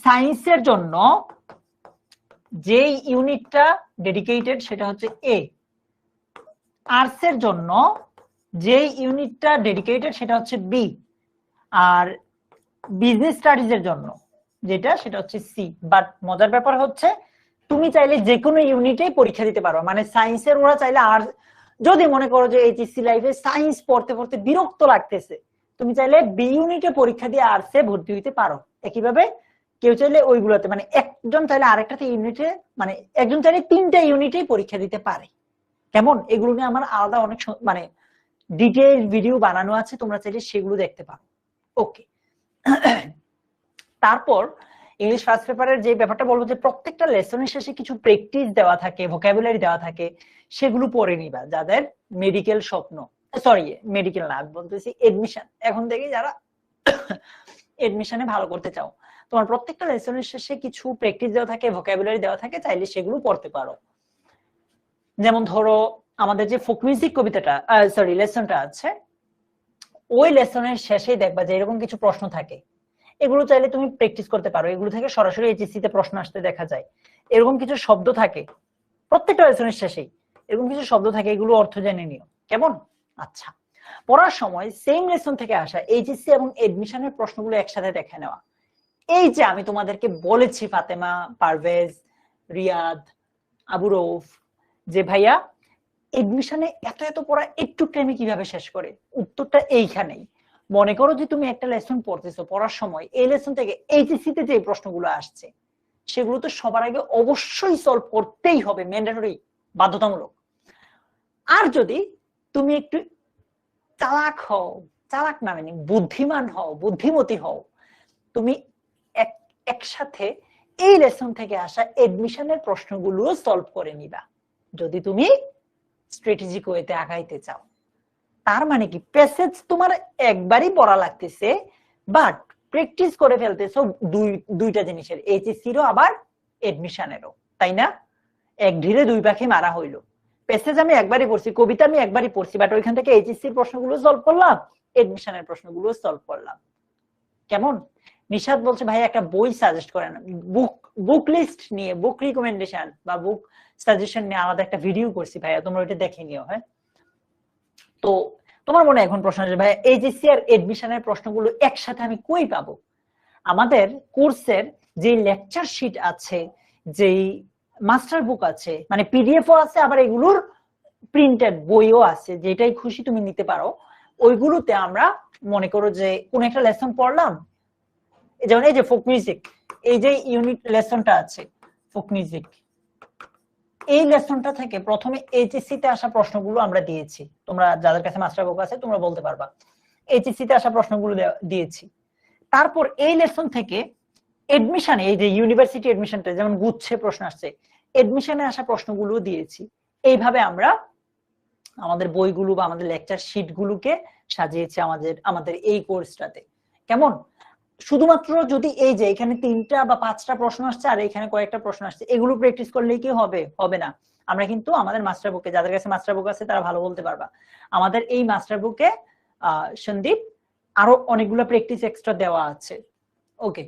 S1: সায়েন্সের জন্য যে ইউনিটটা ডেডিকেটেড সেটা হচ্ছে এ, আর্টস এর জন্য যে ইউনিটটা ডেডিকেটেড সেটা হচ্ছে বি, আর বিজনেস স্টাডিজ এর জন্য যেটা সেটা হচ্ছে সি। বাট মজার ব্যাপার হচ্ছে তুমি চাইলে যে কোনো ইউনিটেই পরীক্ষা দিতে পারো, মানে সায়েন্সের ওরা চাইলে, আর যদি মনে করো যে এইচএসসি লাইফে সায়েন্স পড়তে পড়তে বিরক্ত লাগতেছে, তুমি চাইলে বি ইউনিটে পরীক্ষা দিয়ে আর্টসে ভর্তি হইতে পারো। একইভাবে কেউ চাইলে ওইগুলোতে, মানে একজন চাইলে আরেকটাতে ইউনিটে, মানে একজন চাইলে 3টা ইউনিটেই পরীক্ষা দিতে পারে। কেমন, এগুলো নিয়ে আমার আলাদা অনেক মানে ডিটেইল ভিডিও বানানো আছে, তোমরা চাইলে সেগুলো দেখতে পারো। ওকে, তারপর ইংলিশ ফার্স্ট পেপারের যে ব্যাপারটা বলবো, যে প্রত্যেকটা লেসনের শেষে কিছু প্র্যাকটিস দেওয়া থাকে, ভোকাবুলারি দেওয়া থাকে, সেগুলো পড়ে নিবা। যাদের মেডিকেল স্বপ্ন, সরি মেডিকেল না, বলতেছি এডমিশন, এখন থেকে যারা এডমিশনে ভালো করতে চাও, তোমার প্রত্যেকটা লেসনের শেষে কিছু প্র্যাকটিস দেওয়া থাকে, ভোকাবুলারি দেওয়া থাকে, চাইলে সেগুলো পড়তে পারো। যেমন ধরো আমাদের যে ফোক মিউজিক কবিতাটা, সরি লেসনটা আছে, ওই লেসনের শেষেই দেখবা যে এরকম কিছু প্রশ্ন থাকে, এগুলো চাইলে তুমি প্র্যাকটিস করতে পারো। এগুলো থেকে সরাসরি এইচএসসি তে প্রশ্ন আসতে দেখা যায়। এরকম কিছু শব্দ থাকে প্রত্যেকটা লেসনের শেষেই, এরকম কিছু শব্দ থাকে, এগুলো অর্থ জেনে নিও। কেমন? আচ্ছা, পড়ার সময় সেম লেসন থেকে আসা এইচএসসি এবং এডমিশনের প্রশ্নগুলো একসাথে দেখে নেওয়া। এই যে আমি তোমাদেরকে বলেছি, ফাতেমা, পারভেজ, রিয়াদ, আবু রৌফ, যে ভাইয়া এডমিশনে এত এত পড়া একটু টাইমে কিভাবে শেষ করে, উত্তরটা এইখানেই। মনে করো যে তুমি একটা লেসন পড়তেছো, পড়ার সময় এই লেসন থেকে এইচএসসি তে যে প্রশ্নগুলো আসছে সেগুলো তো সবার আগে অবশ্যই সলভ করতেই হবে, ম্যান্ডেটরি, বাধ্যতামূলক। আর যদি তুমি একটু চালাক হও, চালাক না মানে বুদ্ধিমান হও, বুদ্ধিমতী হও, তুমি একসাথে এই লেসন থেকে আসা এডমিশনের প্রশ্নগুলো সলভ করে নিবা, যদি তুমি স্ট্র্যাটেজিক ওয়েতে আগাইতে চাও। তার মানে কি, প্যাসেজ তোমার একবারই পড়া লাগতেছে, বাট প্র্যাকটিস করে ফেলতেছো দুইটা জিনিসের, এইচএসসিরও আবার এডমিশনেরও, তাই না? এক ঢিলে দুই পাখি মারা হইলো। প্যাসেজ আমি একবারই পড়ছি, কবিতা আমি একবারই পড়ছি, বাট ওইখান থেকে এইচএসসির প্রশ্নগুলো সলভ করলাম, এডমিশনের প্রশ্নগুলো সলভ করলাম। কেমন? নিশাদ বলছে ভাই একটা বই সাজেস্ট করেন, বুক লিস্ট নিয়ে, বুক রিকমেন্ডেশন বা বুক সাজেশন নিয়ে আলাদা একটা ভিডিও করছি ভাইয়া, তোমরা ওইটা দেখে নিও। হ্যাঁ, তো তোমার মনে এখন প্রশ্ন আছে ভাই এইচএসসি আর এডমিশনের প্রশ্নগুলো একসাথে আমি কই পাবো? আমাদের কোর্সের যে লেকচার শিট আছে, যেই মাস্টার বুক আছে, মানে পিডিএফও আছে, আবার এগুলোর প্রিন্টেড বইও আছে, যেটাই খুশি তুমি নিতে পারো। ওইগুলোতে আমরা মনে করো যে কোন একটা লেসন পড়লাম, যেমন এই যে ফোক মিউজিক, এই যে ইউনিট লেসনটা আছে ফোক মিউজিক, এই লেসনটা থেকে প্রথমে এইচএসসি তে আসা প্রশ্নগুলো আমরা দিয়েছি। তোমরা যাদের কাছে মাস্টার বুক আছে তোমরা বলতে পারবা, এইচএসসি তে আসা প্রশ্নগুলো দিয়েছি। তারপর এই লেসন থেকে এডমিশনে, এই যে ইউনিভার্সিটি এডমিশনটা যেমন গুচ্ছে প্রশ্ন আসছে, এডমিশনে আসা প্রশ্নগুলো দিয়েছি। এইভাবে আমরা আমাদের বইগুলো বা আমাদের লেকচার শিট গুলোকে সাজিয়েছি আমাদের এই কোর্সটাতে। কেমন? শুধুমাত্র যদি এই যে এখানে 3টা বা 5টা প্রশ্ন আসছে আর এখানে কয়েকটা প্রশ্ন আসছে, এগুলো প্র্যাকটিস করলেই কি হবে? হবে না। আমরা কিন্তু আমাদের মাস্টার বুকে, যাদের কাছে মাস্টার বুক আছে তারা ভালো বলতে পারবা, আমাদের এই মাস্টার বুকে সন্দীপ আরো অনেকগুলো প্র্যাকটিস এক্সট্রা দেওয়া আছে। ওকে,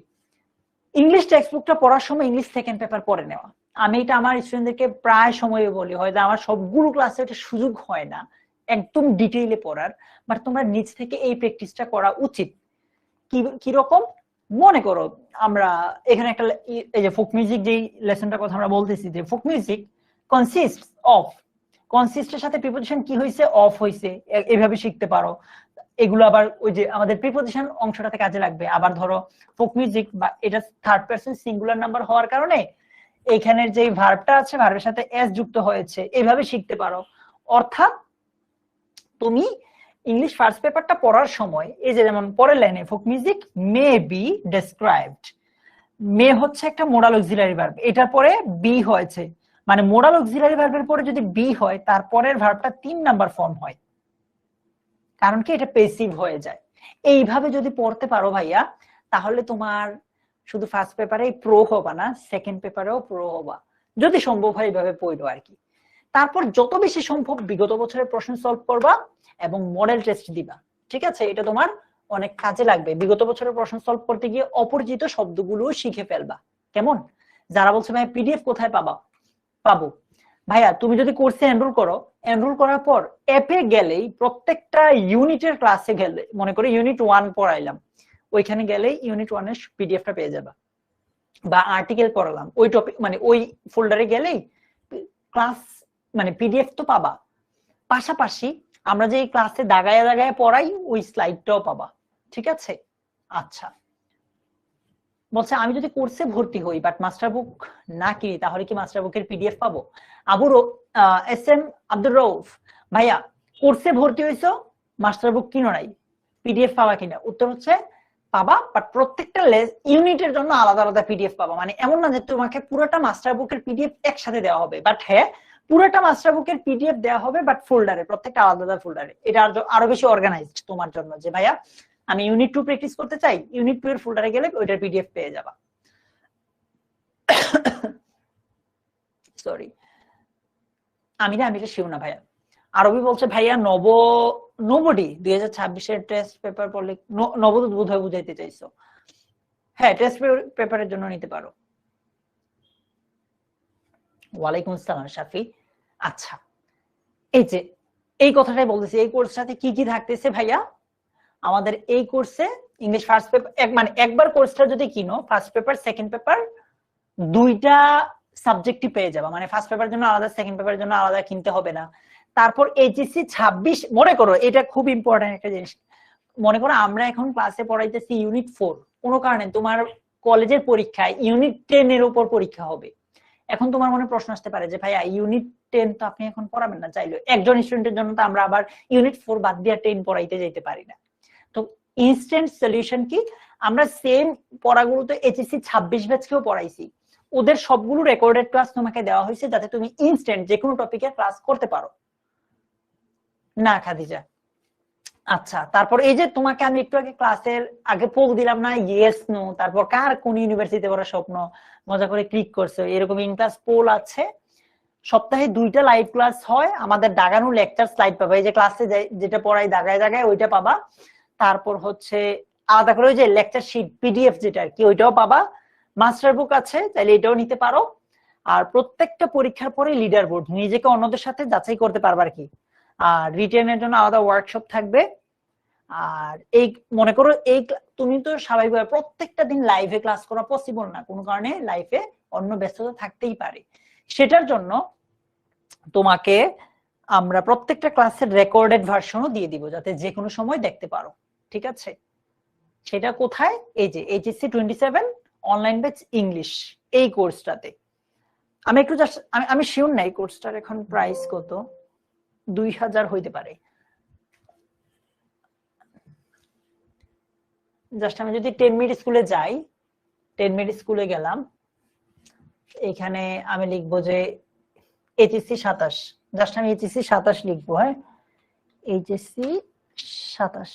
S1: ইংলিশ টেক্সট বুকটা পড়ার সময় ইংলিশ সেকেন্ড পেপার পড়ে নেওয়া। আমি এটা আমার স্টুডেন্টদেরকে প্রায় সময় বলি, হয়তো আমার সবগুলো ক্লাসে এটা সুযোগ হয় না একদম ডিটেইলে পড়ার, বাট তোমরা নিজ থেকে এই প্র্যাকটিসটা করা উচিত। কিরকম? মনে করো আমরা এখানে একটা, এই যে ফোক মিউজিক যেই লেসনটার কথা আমরা বলতেছি, যে ফোক মিউজিক কনসিস্টস অফ, কনসিস্টের সাথে প্রিপোজিশন কি হয়েছে? অফ হয়েছে, এইভাবে শিখতে পারো। এগুলো আবার ওই যে আমাদের প্রিপোজিশন অংশটাতে কাজে লাগবে। আবার ধরো ফোক মিউজিক, বা এটা থার্ড পারসন সিঙ্গুলার নাম্বার হওয়ার কারণে এখানের যে ভার্বটা আছে, ভার্বের সাথে এস যুক্ত হয়েছে, এইভাবে শিখতে পারো। অর্থাৎ তুমি ইংলিশ ফার্স্ট পেপারটা পড়ার সময় এই যে যেমন পরের লাইনে folk music may be described, may হচ্ছে একটা মোডাল অক্সিলারি ভার্ব, এটার পরে বি হয়েছে, মানে মোডাল অক্সিলারি ভার্বের পরে যদি বি হয় তারপরের ভার্বটা 3 নাম্বার ফর্ম হয়, কারণ কি এটা পেসিভ হয়ে যায়। এইভাবে যদি পড়তে পারো ভাইয়া, তাহলে তোমার শুধু ফার্স্ট পেপারেই প্রো হবা না, সেকেন্ড পেপারেও প্রো হবা, যদি সম্ভব হয় এইভাবে পড়ো আর কি। তারপর যত বেশি সম্ভব বিগত বছরের প্রশ্ন সলভ করবা এবং মডেল টেস্ট দিবা। ঠিক আছে, এটা তোমার অনেক কাজে লাগবে। বিগত বছরের প্রশ্ন সলভ করতে গিয়ে অপরিচিত শব্দগুলো শিখে ফেলবা। কেমন? যারা বলছে ভাই পিডিএফ কোথায় পাবো, ভাইয়া তুমি যদি কোর্সে এনরোল করো, এনরোল করার পর অ্যাপে গেলেই প্রত্যেকটা ইউনিটের ক্লাসে গেলে, মনে করে ইউনিট 1 পড়াইলাম, ওইখানে গেলেই ইউনিট 1 এর পিডিএফটা পেয়ে যাবা। বা আর্টিকেল পড়ালাম, ওই টপিক মানে ওই ফোল্ডারে গেলেই ক্লাস মানে পিডিএফ তো পাবা। পাশাপাশি আমরা যে ক্লাসে দাগায় দাগায় পড়াই ওই স্লাইডটাও পাবা। ঠিক আছে? আচ্ছা, বলছে আমি যদি কোর্সে ভর্তি হই বাট মাস্টার বুক না কিনি তাহলে কি মাস্টার বুকের পিডিএফ পাবো? এস এম আব্দুর রউফ, ভাইয়া কোর্সে ভর্তি হইছো, মাস্টার বুক কিনো নাই, পিডিএফ পাবা কিনা? উত্তর হচ্ছে পাবা, বাট প্রত্যেকটা ইউনিটের জন্য আলাদা আলাদা পিডিএফ পাবা। মানে এমন না যে তোমাকে পুরোটা মাস্টার বুকের পিডিএফ একসাথে দেওয়া হবে, বাট হ্যাঁ পুরোটা মাস্টার বুকের পিডিএফ দেওয়া হবে, বাট ফোল্ডারে, প্রত্যেকটা আলাদা আলাদা ফোল্ডারে। এটা আরো বেশি অর্গানাইজড তোমার জন্য, যে ভাইয়া আমি ইউনিট 2 প্র্যাকটিস করতে চাই, ইউনিট 2 এর ফোল্ডারে গেলে ওইটার পিডিএফ পেয়ে যাবা। সরি, আমি শিও না ভাইয়া। আরবি বলছে ভাইয়া নবডি 2026 এর টেস্ট পেপার পড়লে, নবদূত বোধহয় বুঝাইতে চাইছো। হ্যাঁ, টেস্ট পেপারের জন্য নিতে পারো। ওয়ালাইকুম আসসালাম শাফি। আচ্ছা, এই যে এই কথাটাই বলতেছি, এই কোর্সটাতে কি কি থাকতেছে ভাইয়া? আমাদের এই কোর্সে ইংলিশ ফার্স্ট পেপার, মানে একবার কোর্সটা যদি কিনো, ফার্স্ট পেপার সেকেন্ড পেপার দুইটা সাবজেক্টই পেয়ে যাবা। মানে ফার্স্ট পেপারের জন্য আলাদা, সেকেন্ড পেপারের জন্য আলাদা কিনতে হবে না। তারপর এইচএসসি 26, মনে করো এটা খুব ইম্পর্টেন্ট একটা জিনিস, মনে করো আমরা এখন ক্লাসে পড়াইতেছি ইউনিট 4, কোনো কারণে তোমার কলেজের পরীক্ষায় ইউনিট 10 এর উপর পরীক্ষা হবে। এখন তোমার মনে প্রশ্ন আসতে পারে যে ভাইয়া ইউনিট 10 তো আপনি এখন পড়াবেন না, চাইলে একজন স্টুডেন্টের জন্য তো আমরা আবার ইউনিট 4 বাদ দিয়ে 10 পড়াইতে যেতে পারি না। তো ইনস্ট্যান্ট সলিউশন কি, আমরা সেম পড়াগুলো তো এইচএসসি 26 ব্যাচকেও পড়াইছি, ওদের সবগুলো রেকর্ডেড ক্লাস তোমাকে দেওয়া হয়েছে যাতে তুমি ইনস্ট্যান্ট যে কোনো টপিকের ক্লাস করতে পারো। না খাদিজা, আচ্ছা, তারপর এই যে তোমাকে আমি একটু আগে ক্লাসের আগে পোল দিলাম না, ইয়েস নো, তারপর কার কোন ইউনিভার্সিটিতে পড়ার স্বপ্ন, মজা করে ক্লিক করছো, এরকম ইন ক্লাস পোল আছে। সপ্তাহে 2টা লাইভ ক্লাস হয়, আমাদের দাগানো লেকচার স্লাইড পাবা, এই যে ক্লাসে যেটা পড়াই দাগায় দাগায় ওইটা পাবা। তারপর হচ্ছে আলাদা করে ওই যে লেকচার শিট পিডিএফ যেটা আর কি, ওইটাও পাবা। মাস্টার বুক আছে, তাহলে এটাও নিতে পারো। আর প্রত্যেকটা পরীক্ষার পরে লিডার বোর্ড, নিজেকে অন্যদের সাথে যাচাই করতে পারবা আর কি। আর রিটেনের জন্য আলাদা ওয়ার্কশপ থাকবে। আর এই মনে করো এই তুমি তো স্বাভাবিকভাবে প্রত্যেকটা দিন লাইভে ক্লাস করা পসিবল না, কোনো কারণে লাইফে অন্য ব্যস্ততা থাকতেই পারে, সেটার জন্য তোমাকে আমরা প্রত্যেকটা ক্লাসের রেকর্ডেড ভার্সনও দিয়ে দিব যাতে যে কোনো সময় দেখতে পারো। ঠিক আছে? সেটা কোথায়? এই যে এইচএসসি 27 অনলাইন ব্যাচ ইংলিশ, এই কোর্সটাতে। আমি একটু জাস্ট আমি শিওর নাই কোর্সটার এখন প্রাইস কত, 2000 হইতে পারে। জাস্ট আমি যদি 10 মিনিট স্কুলে যাই, 10 মিনিট স্কুলে গেলাম, এখানে আমি লিখবো যে এইচএসসি 27, জাস্ট আমি এইচএসসি 27 লিখবো। হ্যাঁ, এইচএসসি 27।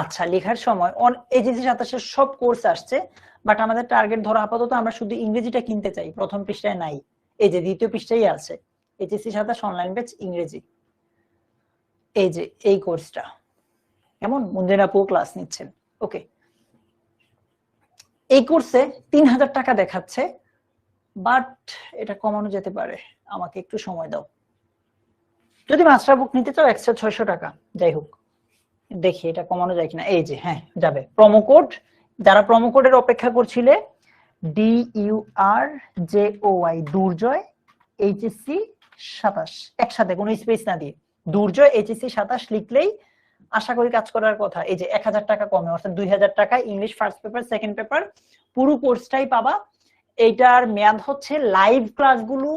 S1: আচ্ছা, লেখার সময় এইচএসসি 27 এর সব কোর্স আসছে, বাট আমাদের টার্গেট ধরো আপাতত আমরা শুধু ইংরেজিটা কিনতে চাই, প্রথম পৃষ্ঠায় নাই, এই যে দ্বিতীয় পৃষ্ঠায় আছে এইচএসসি 27 অনলাইন ব্যাচ ইংরেজি, এই যে এই কোর্সটা। কেমন? মুঞ্জিনা আপু ক্লাস নিচ্ছেন। ওকে, এই কোর্সে 3000 টাকা দেখাচ্ছে, বাট এটা কমানো যেতে পারে, আমাকে একটু সময় দাও। যদি মাস্টার বুক নিতে চাও এক্সট্রা 600 টাকা, যাই হোক দেখি এটা কমানো যায় কিনা। এই যে হ্যাঁ যাবে, প্রোমো কোড, যারা প্রোমো কোডের অপেক্ষা করছিলে, DURJOY দুর্জয় এইচএসসি 27, একসাথে কোনো স্পেস না দিয়ে দুর্জয় এইচএসসি 27 লিখলেই আশা করি কাজ করার কথা। এই যে 1000 টাকা কমে, অর্থাৎ 2000 টাকা English first paper second paper পুরো কোর্সটাই পাবা। এইটার মেয়াদ হচ্ছে লাইভ ক্লাসগুলো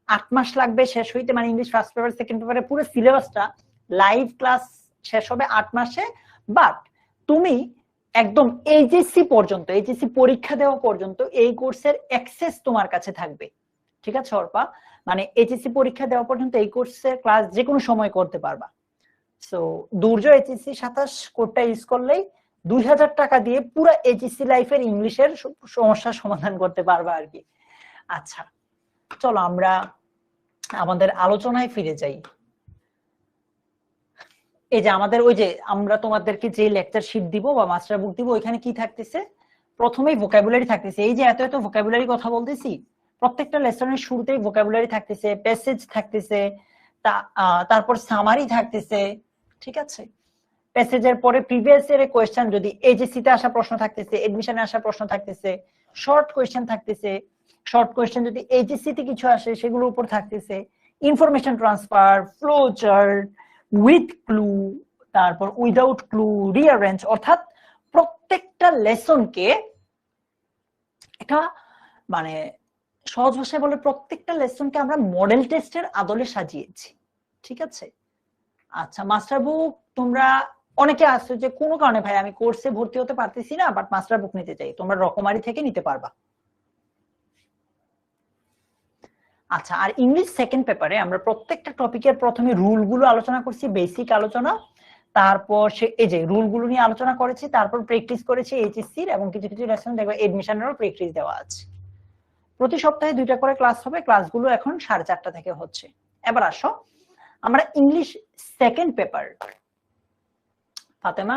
S1: 8 মাস লাগবে শেষ হইতে, মানে ইংলিশ ফার্স্ট পেপার সেকেন্ড পেপারে পুরো সিলেবাসটা লাইভ ক্লাস শেষ হবে 8 মাসে। বাট তুমি একদম এইচএসসি পর্যন্ত, এইচএসসি পরীক্ষা দেওয়া পর্যন্ত এই কোর্সের অ্যাক্সেস তোমার কাছে থাকবে। ঠিক আছে অর্পা? মানে এইচএসসি পরীক্ষা দেওয়া পর্যন্ত এই কোর্সের ক্লাস যে কোনো সময় করতে পারবা। সো দুর্জয় এইচএসসি 27 কোডটা ইউজ করলেই 2000 টাকা দিয়ে পুরো এইচএসসি লাইফের ইংলিশের সমস্যার সমাধান করতে পারবা আর কি। আচ্ছা, চলো আমরা আমাদের আলোচনায় ফিরে যাই। এই যে আমাদের ওই যে আমরা তোমাদেরকে যে লেকচার শিট দিব বা মাস্টার বুক দিব, ওইখানে কি থাকতেছে, প্রথমেই ভোকাবুলারি থাকতেছে। এই যে এত এত ভোকাবুলারি কথা বলতেছি, প্রত্যেকটা লেসনের শুরুতেই ভোকাবুলারি থাকতেছে, প্যাসেজ থাকতেছে, তারপর সামারি থাকতেছে, ঠিক আছে। প্যাসেজের পরে প্রিভিয়াস ইয়ারে কোয়েশ্চেন, যদি এইচএসসি তে আসা প্রশ্ন থাকতেছে, এডমিশনে আসা প্রশ্ন থাকতেছে, শর্ট কোয়েশ্চেন থাকতেছে, শর্ট কোয়েশ্চেন যদি এইচএসসি তে কিছু আসে সেগুলোর উপর থাকতেছে, information transfer, flow chart, with clue, তারপর উইদাউট ক্লু, রিঅ্যারেঞ্জ, অর্থাৎ প্রত্যেকটা লেসনকে এটা মানে সহজ ভাষায় বলে প্রত্যেকটা লেসনকে আমরা মডেল টেস্টের আদলে সাজিয়েছি, ঠিক আছে। আচ্ছা, মাস্টার বুক তোমরা অনেকে আসছে যে কোনো কারণে ভাই আমি কোর্সে ভর্তি হতে পারতেছি না, বাট মাস্টার বুক নিতে চাই, তোমরা রকমারি থেকে নিতে পারবা। আচ্ছা, আর ইংলিশ সেকেন্ড পেপারে আমরা প্রত্যেকটা টপিকের প্রথমে রুল গুলো আলোচনা করছি, বেসিক আলোচনা, তারপর এই যে রুল গুলো নিয়ে আলোচনা করেছি, তারপর প্র্যাকটিস করেছি এইচএসসির, এবং কিছু কিছু লেসন দেখবে এডমিশনেরও প্র্যাকটিস দেওয়া আছে। প্রতি সপ্তাহে 2টা করে ক্লাস হবে, ক্লাসগুলো এখন 4:30 থেকে হচ্ছে। এবার আসো আমরা ইংলিশ সেকেন্ড পেপার, ফাতেমা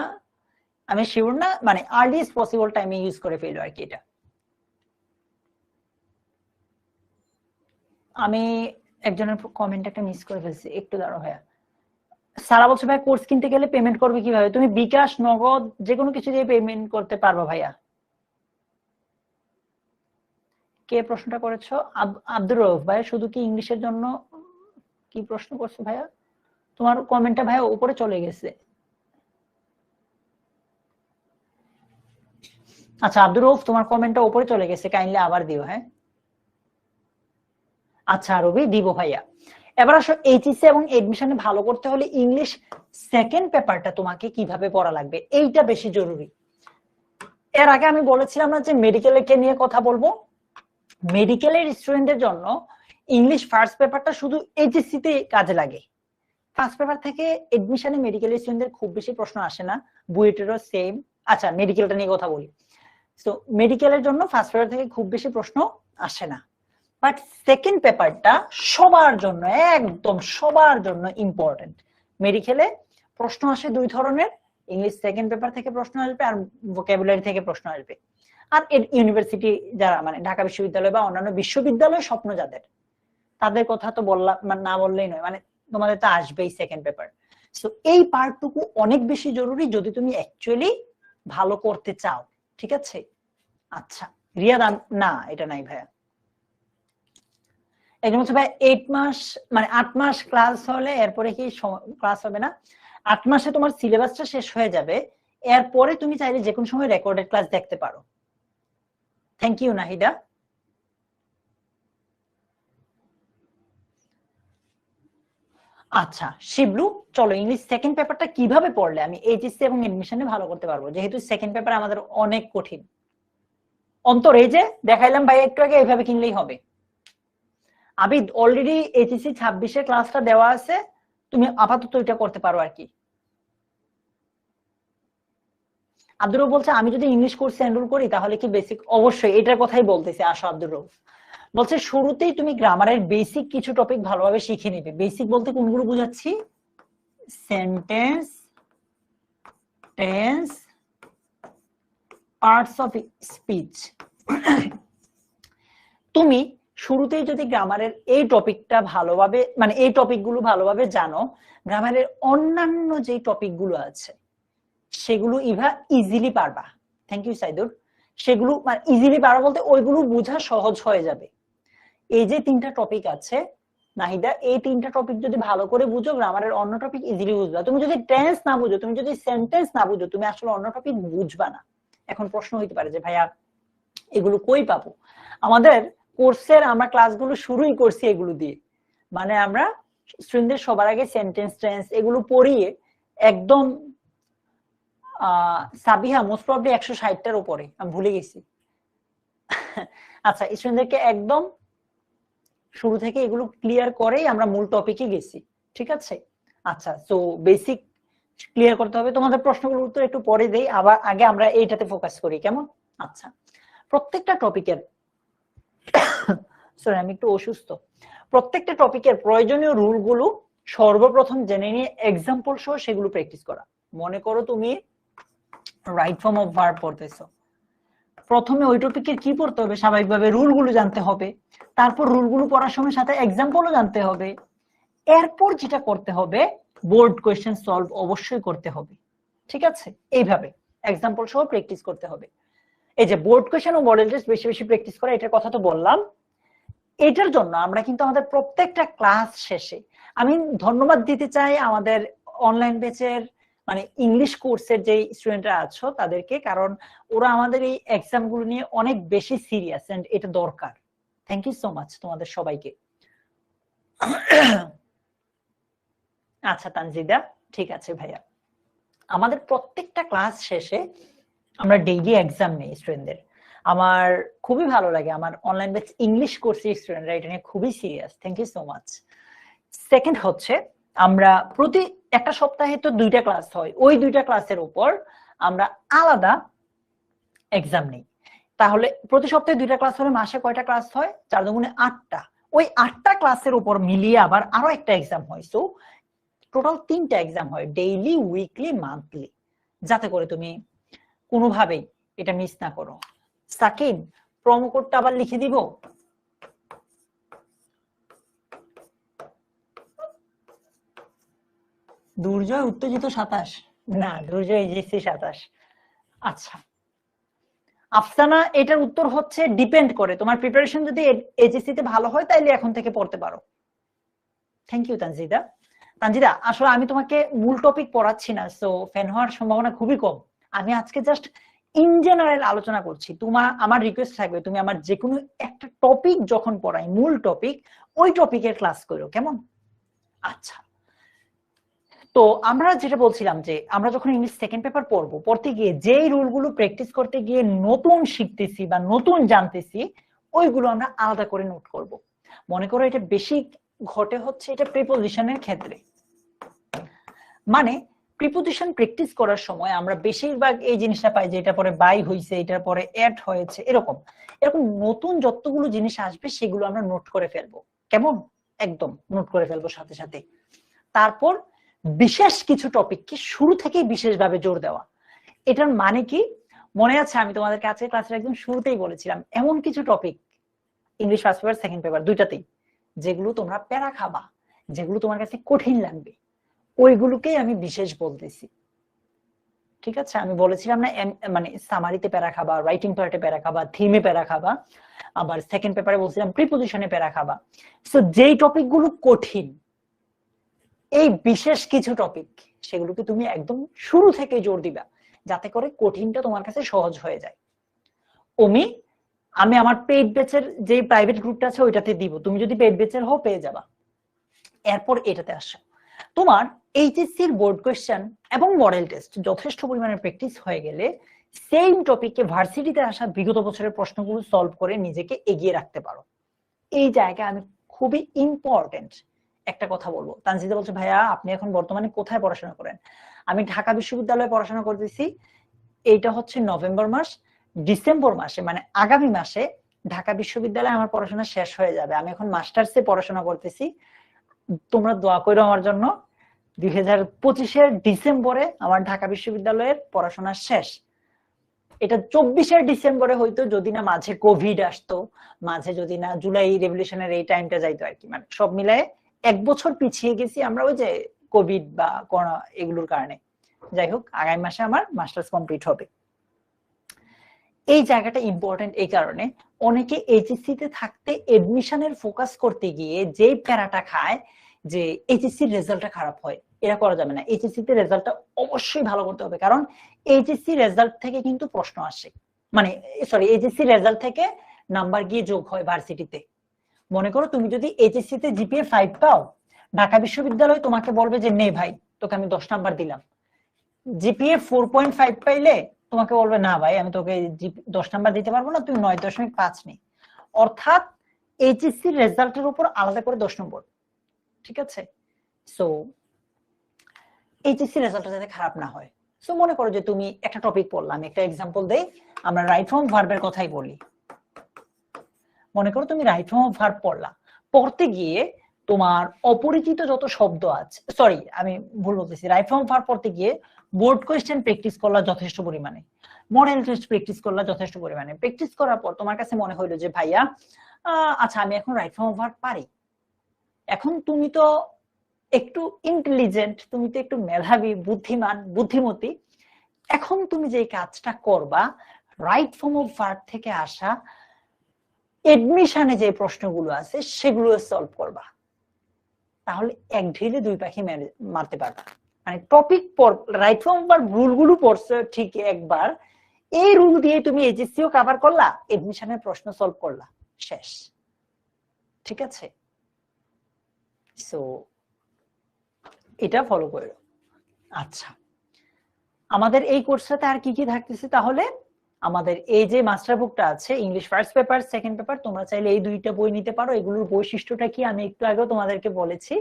S1: আমি শিওর না, মানে আর্লিয়েস্ট পসিবল টাইমে ইউজ করে ফেলবো আর কি। এটা আমি একজনের কমেন্ট একটা মিস করে ফেলছি, একটু দাঁড়াও ভাইয়া। সারা বলছে ভাই কোর্স কিনতে গেলে পেমেন্ট করবে কিভাবে? তুমি বিকাশ, নগদ যে কোনো কিছু দিয়ে পেমেন্ট করতে পারবা ভাইয়া। কে প্রশ্নটা করেছো? আব্দুর রউফ ভাই, শুধু কি ইংলিশের জন্য? কি প্রশ্ন করছো ভাইয়া? তোমার কমেন্টটা ভাইয়া উপরে চলে গেছে। আচ্ছা আব্দুর রউফ, তোমার কমেন্টটা উপরে চলে গেছে, কাইন্ডলি আবার দিও। হ্যাঁ আচ্ছা রবি, দিব ভাইয়া। এবার আসো এইচএসসি এবং এডমিশনে ভালো করতে হলে ইংলিশ সেকেন্ড পেপারটা তোমাকে কিভাবে পড়া লাগবে, এইটা বেশি জরুরি। এর আগে আমি বলেছিলাম না যে মেডিকেলকে নিয়ে কথা বলবো। মেডিকেলের স্টুডেন্টদের জন্য ইংলিশ ফার্স্ট পেপারটা শুধু এইচএসসি তে কাজে লাগে। ফার্স্ট পেপার থেকে এডমিশনে মেডিকেল স্টুডেন্টদের খুব বেশি প্রশ্ন আসে না, বুয়েটেরও সেম। আচ্ছা মেডিকেলটা নিয়ে কথা বলি। তো মেডিকেলের জন্য ফার্স্ট পেপার থেকে খুব বেশি প্রশ্ন আসে না, বাট সেকেন্ড পেপারটা সবার জন্য, একদম সবার জন্য ইম্পর্টেন্ট। মেডিকেলে প্রশ্ন আসে 2 ধরনের, ইংলিশ সেকেন্ড পেপার থেকে প্রশ্ন আসবে আর ভোকাবুলারি থেকে প্রশ্ন আসবে। আর ইউনিভার্সিটি যারা, মানে ঢাকা বিশ্ববিদ্যালয় বা অন্যান্য বিশ্ববিদ্যালয় স্বপ্ন যাদের, তাদের কথা তো বললাম না বললেই নয়, মানে তোমাদের তো আসবেই সেকেন্ড পেপার। সো এই পার্টটুকু অনেক বেশি জরুরি যদি তুমি অ্যাকচুয়ালি ভালো করতে চাও, ঠিক আছে। আচ্ছা রিয়াদ, না এটা নাই ভাইয়া। একজন বলছে ভাই 8 মাস মানে 8 মাস ক্লাস হলে এরপরে কি ক্লাস হবে না? 8 মাসে তোমার সিলেবাসটা শেষ হয়ে যাবে, এরপরে তুমি চাইলে যে কোনো সময় রেকর্ডেড ক্লাস দেখতে পারো। Thank you Nahida. আচ্ছা শিবলু, চলো ইংলিশ সেকেন্ড পেপারটা কিভাবে পড়লে আমি এইচএসসি এবং এডমিশনে ভালো করতে পারবো, যেহেতু সেকেন্ড পেপার আমাদের অনেক কঠিন। অন্তর এই যে দেখাইলাম ভাই একটু আগে, এইভাবে কিনলেই হবে। আবিদ অলরেডি এইচএসসি 26-এর ক্লাসটা দেওয়া আছে, তুমি আপাতত এটা করতে পারো আর কি। আব্দুর রউফ বলছে আমি যদি ইংলিশ কোর্সে এনরোল করি তাহলে কি বেসিক? অবশ্যই এটার কথাই বলতেছে। আসো আব্দুর রউফ বলছে শুরুতেই তুমি গ্রামারের বেসিক কিছু টপিক ভালোভাবে শিখে নিবে। বেসিক বলতে কোনগুলো বুঝাচ্ছি? Sentence, tense, parts of speech. তুমি শুরুতেই যদি গ্রামারের এই টপিকটা ভালোভাবে, মানে এই টপিকগুলো ভালোভাবে জানো, গ্রামারের অন্যান্য যে টপিকগুলো আছে সেগুলো ইজিলি পারবা। Thank you Saidur. সেগুলো মানে ইজিলি পারবা বলতে ওইগুলো বোঝা সহজ হয়ে যাবে। এই যে 3টা টপিক আছে নাহিদা, এই 3টা টপিক যদি ভালো করে বুঝো, গ্রামারের অন্য টপিক ইজিলি বুঝবা। তুমি যদি টেন্স না বুঝো, তুমি যদি সেন্টেন্স না বুঝো, তুমি আসলে অন্য টপিক বুঝবা না। এখন প্রশ্ন হইতে পারে যে ভাইয়া এগুলো কই পাবো? আমাদের কোর্সের আমরা ক্লাসগুলো শুরুই করছি এগুলো দিয়ে, মানে আমরা স্টুডেন্টদের সবার আগে সেন্টেন্স, টেন্স এগুলো পড়িয়ে একদম সাবিহা মোস্ট প্রবাবলি 160টার উপরে, আমি ভুলে গেছি। আচ্ছা স্টুডেন্টদেরকে একদম শুরু থেকে এগুলো ক্লিয়ার করেই আমরা মূল টপিকে গেছি, ঠিক আছে। আচ্ছা সো বেসিক ক্লিয়ার করতে হবে। তোমাদের প্রশ্নগুলোর উত্তর একটু পরে দেই, আবার আগে আমরা এইটাতে ফোকাস করি, কেমন? আচ্ছা প্রত্যেকটা টপিকের সরি আমি একটু অসুস্থ। প্রত্যেকটা টপিকের প্রয়োজনীয় রুলগুলো সর্বপ্রথম জেনে নিয়ে এক্সাম্পল সহ সেগুলো প্র্যাকটিস করা। মনে করো তুমি রাইট ফর্ম অফ ভার্ব পড়তেছো, প্রথমে ওই টপিকের কি পড়তে হবে, স্বাভাবিকভাবে রুলগুলো জানতে হবে, তারপর রুলগুলো পড়ার সময় সাথে এক্সাম্পলও জানতে হবে, এরপর যেটা করতে হবে বোর্ড কোয়েশ্চেন সলভ অবশ্যই করতে হবে। ঠিক আছে, এইভাবে এক্সাম্পল সহ প্র্যাকটিস করতে হবে। এই যে বোর্ড কোয়েশ্চেন ও মডেল টেস্ট বেশি বেশি প্র্যাকটিস করা, এটার কথা তো বললাম। এটার জন্য আমরা কিন্তু আমাদের প্রত্যেকটা ক্লাস শেষে আমি ধন্যবাদ দিতে চাই আমাদের অনলাইন ব্যাচের মানে ইংলিশ কোর্সের যে স্টুডেন্টরা আছো তাদেরকে, কারণ ওরা আমাদের এই এক্সাম গুলো নিয়ে অনেক বেশি সিরিয়াস এন্ড এটা দরকার। থ্যাংক ইউ সো মাচ তোমাদের সবাইকে। আচ্ছা তানজিদা, ঠিক আছে ভাইয়া, আমাদের প্রত্যেকটা ক্লাস শেষে আমরা ডেইলি এক্সাম নেই স্টুডেন্টদের। আমার খুবই ভালো লাগে, আমার অনলাইন ব্যাচ ইংলিশ কোর্সের স্টুডেন্টরা এটা নিয়ে খুবই serious. Thank you so much. Second হচ্ছে আমরা প্রতি একটা সপ্তাহে তো 2টা ক্লাস হয়, ওই 2টা ক্লাসের উপর আমরা আলাদা এক্সাম নেই। তাহলে প্রতি সপ্তাহে 2টা ক্লাস হলে মাসে কয়টা ক্লাস হয়? 4 দুগুণে 8টা। ওই 8টা ক্লাসের উপর মিলিয়ে আবার আরো একটা এক্সাম হয়। সো টোটাল 3টা এক্সাম হয়, ডেইলি, উইকলি, মান্থলি, যাতে করে তুমি কোনোভাবেই এটা মিস না করো। সাকিব, প্রোমো কোডটা আবার লিখে দিব? দুর্জয় উত্তেজিত 27, না দুর্জয় এজিসি 27। আচ্ছা আফসানা, এটার উত্তর হচ্ছে ডিপেন্ড করে, তোমার প্রিপারেশন যদি এজিসি তে ভালো হয় তাইলে এখন থেকে পড়তে পারো। Thank you তানজিদা। তানজিদা আসলে আমি তোমাকে মূল টপিক পড়াচ্ছি না, সো ফ্যান হওয়ার সম্ভাবনা খুবই কম। আমি আজকে জাস্ট ইন জেনারেল আলোচনা করছি। আমার রিকোয়েস্ট থাকবে তুমি আমার যে কোনো একটা টপিক যখন পড়াই, মূল টপিক, ওই টপিকের ক্লাস করো, কেমন? আচ্ছা, তো আমরা যেটা বলছিলাম যে আমরা যখন ইংলিশ সেকেন্ড পেপার পড়বো, পড়তে গিয়ে যেই রুলগুলো প্র্যাকটিস করতে গিয়ে নতুন শিখতেছি বা নতুন জানতেছি, ওইগুলো আমরা আলাদা করে নোট করব। মনে করো এটা বেশি ঘটে হচ্ছে এটা প্রিপোজিশনের ক্ষেত্রে। মানে প্রিপোজিশন প্র্যাকটিস করার সময় আমরা বেশিরভাগ এই জিনিসটা পাই যে এটা পরে বাই হয়েছে, এটার পরে এড হয়েছে, এরকম এরকম নতুন যতগুলো জিনিস আসবে সেগুলো আমরা নোট করে ফেলবো, কেমন? একদম নোট করে ফেলবো সাথে সাথে। তারপর বিশেষ কিছু টপিককে শুরু থেকেই বিশেষভাবে জোর দেওয়া। এটার মানে কি মনে আছে? আমি তোমাদেরকে আজকে ক্লাসের একদম শুরুতেই বলেছিলাম এমন কিছু topic English first paper second paper দুইটাতেই যেগুলো তোমরা প্যারা খাবা, যেগুলো তোমার কাছে কঠিন লাগবে, ওইগুলোকেই আমি বিশেষ বলতেছি। ঠিক আছে, আমি বলেছিলাম না মানে সামারিতে প্যারা খাবা, রাইটিং পার্টে প্যারা খাবা, থিমে প্যারা খাবা, আবার সেকেন্ড পেপারে বলছিলাম প্রিপোজিশনে প্যারা খাবা। সো যেই টপিকগুলো কঠিন, এই বিশেষ কিছু টপিক সেগুলোকে তুমি একদম শুরু থেকে জোর দিবা, যাতে করে কঠিনটা তোমার কাছে সহজ হয়ে যায়। আমি আমার পেইড ব্যাচের যে প্রাইভেট গ্রুপটা আছে ওইটাতে দিব, তুমি যদি পেইড ব্যাচের হও পেয়ে যাবা। এরপর এটাতে আসো, তোমার এইচএসসির বোর্ড কোয়েশ্চেন এবং মডেল টেস্ট যথেষ্ট পরিমাণে প্র্যাকটিস হয়ে গেলে সেম টপিকে ভার্সিটিতে আসা বিগত বছরের প্রশ্নগুলো সলভ করে নিজেকে এগিয়ে রাখতে পারো। এই জায়গায় আমি খুবই ইম্পর্টেন্ট একটা কথা বলবো। তানজিদা বলছে ভাইয়া আপনি এখন বর্তমানে কোথায় পড়াশোনা করেন? আমি ঢাকা বিশ্ববিদ্যালয়ে পড়াশোনা করতেছি। এইটা হচ্ছে নভেম্বর মাস, ডিসেম্বর মাসে মানে আগামী মাসে ঢাকা বিশ্ববিদ্যালয়ে আমার পড়াশোনা শেষ হয়ে যাবে। আমি এখন মাস্টার্সে পড়াশোনা করতেছি, তোমরা দোয়া করো আমার জন্য। 2025-এর ডিসেম্বরে আমার ঢাকা বিশ্ববিদ্যালয়ের পড়াশোনা শেষ। এটা 24-এর ডিসেম্বরে হইতো যদি না মাঝে কোভিড আসতো, মাঝে যদি না জুলাই রেভলিউশনের এই টাইমটা যাইতো আর কি। মানে সব মিলায়ে 1 বছর পিছিয়ে গেছি আমরা ওই যে কোভিড বা করোনা এগুলোর কারণে। যাই হোক, আগামী মাসে আমার মাস্টার্স কমপ্লিট হবে। এই জায়গাটা ইম্পর্টেন্ট এই কারণে অনেকে এইচএসসি তে থাকতে এডমিশনের ফোকাস করতে গিয়ে যেই প্যারাটা খায় যে এইচএসসির রেজাল্টটা খারাপ হয়, এটা করা যাবে না। এইচএসসি তে রেজাল্টটা অবশ্যই ভালো করতে হবে, কারণ এইচএসসি রেজাল্ট থেকে কিন্তু প্রশ্ন আসে, মানে সরি এইচএসসি রেজাল্ট থেকে নাম্বার গিয়ে যোগ হয় ভার্সিটিতে। মনে করো তুমি যদি এইচএসসি তে জিপিএ 5 পাও, ঢাকা বিশ্ববিদ্যালয় তোমাকে বলবে যে নে ভাই তোকে আমি 10 নাম্বার দিলাম। জিপিএ 4.5 পাইলে তোমাকে বলবে না ভাই আমি তোকে 10 নাম্বার দিতে পারবো না, তুমি 9.5 নে। অর্থাৎ এইচএসসি রেজাল্টের উপর আলাদা করে 10 নম্বর। ঠিক আছে, সো এইচএসসি রেজাল্টটা যাতে খারাপ না হয়। সো মনে করো যে তুমি একটা টপিক পড়লাম, একটা এক্সাম্পল দেই, আমরা রাইট ফর্ম ভার্বের কথাই বলি। মনে করো তুমি রাইট ফর্ম অফ ভার্ব পড়লা, পড়তে গিয়ে তোমার অপরিচিত যত শব্দ আছে, সরি আমি ভুল বলতেছি, রাইট ফ্রম ভার্ব পড়তে গিয়ে বোর্ড কোয়েশ্চেন প্র্যাকটিস করলা যথেষ্ট পরিমাণে, মডেল টেস্ট প্র্যাকটিস করলা যথেষ্ট পরিমাণে। প্র্যাকটিস করার পর তোমার কাছে মনে হইলো যে ভাইয়া আচ্ছা আমি এখন রাইট ফ্রম ভার্ব পারি, এখন তুমি তো একটু ইন্টেলিজেন্ট, তুমি তো একটু মেধাবী, বুদ্ধিমান, বুদ্ধিমতী, এখন তুমি যে কাজটা করবা রাইট ফর্ম অফ ভার্ব থেকে আসা এডমিশনে যে প্রশ্নগুলো আছে সেগুলো সলভ করবা, তাহলে এক ঢিলে দুই পাখি মারতে পারবা। মানে topic right form of verb রুলগুলো পড়ছো ঠিক একবার, এই রুল দিয়ে তুমি এইচএসসিও কভার করলা, এডমিশনের প্রশ্ন সলভ করলা, শেষ। ঠিক আছে, সো এটা ফলো করো। আচ্ছা, আমাদের এই কোর্সটাতে আর কি কি থাকতেছে তাহলে? আমাদের এই যে মাস্টার বুকটা আছে, English first paper, second paper, তোমরা চাইলে এই দুইটা বই নিতে পারো। এগুলোর বৈশিষ্ট্যটা কি আমি একটু আগেও তোমাদেরকে বলেছি।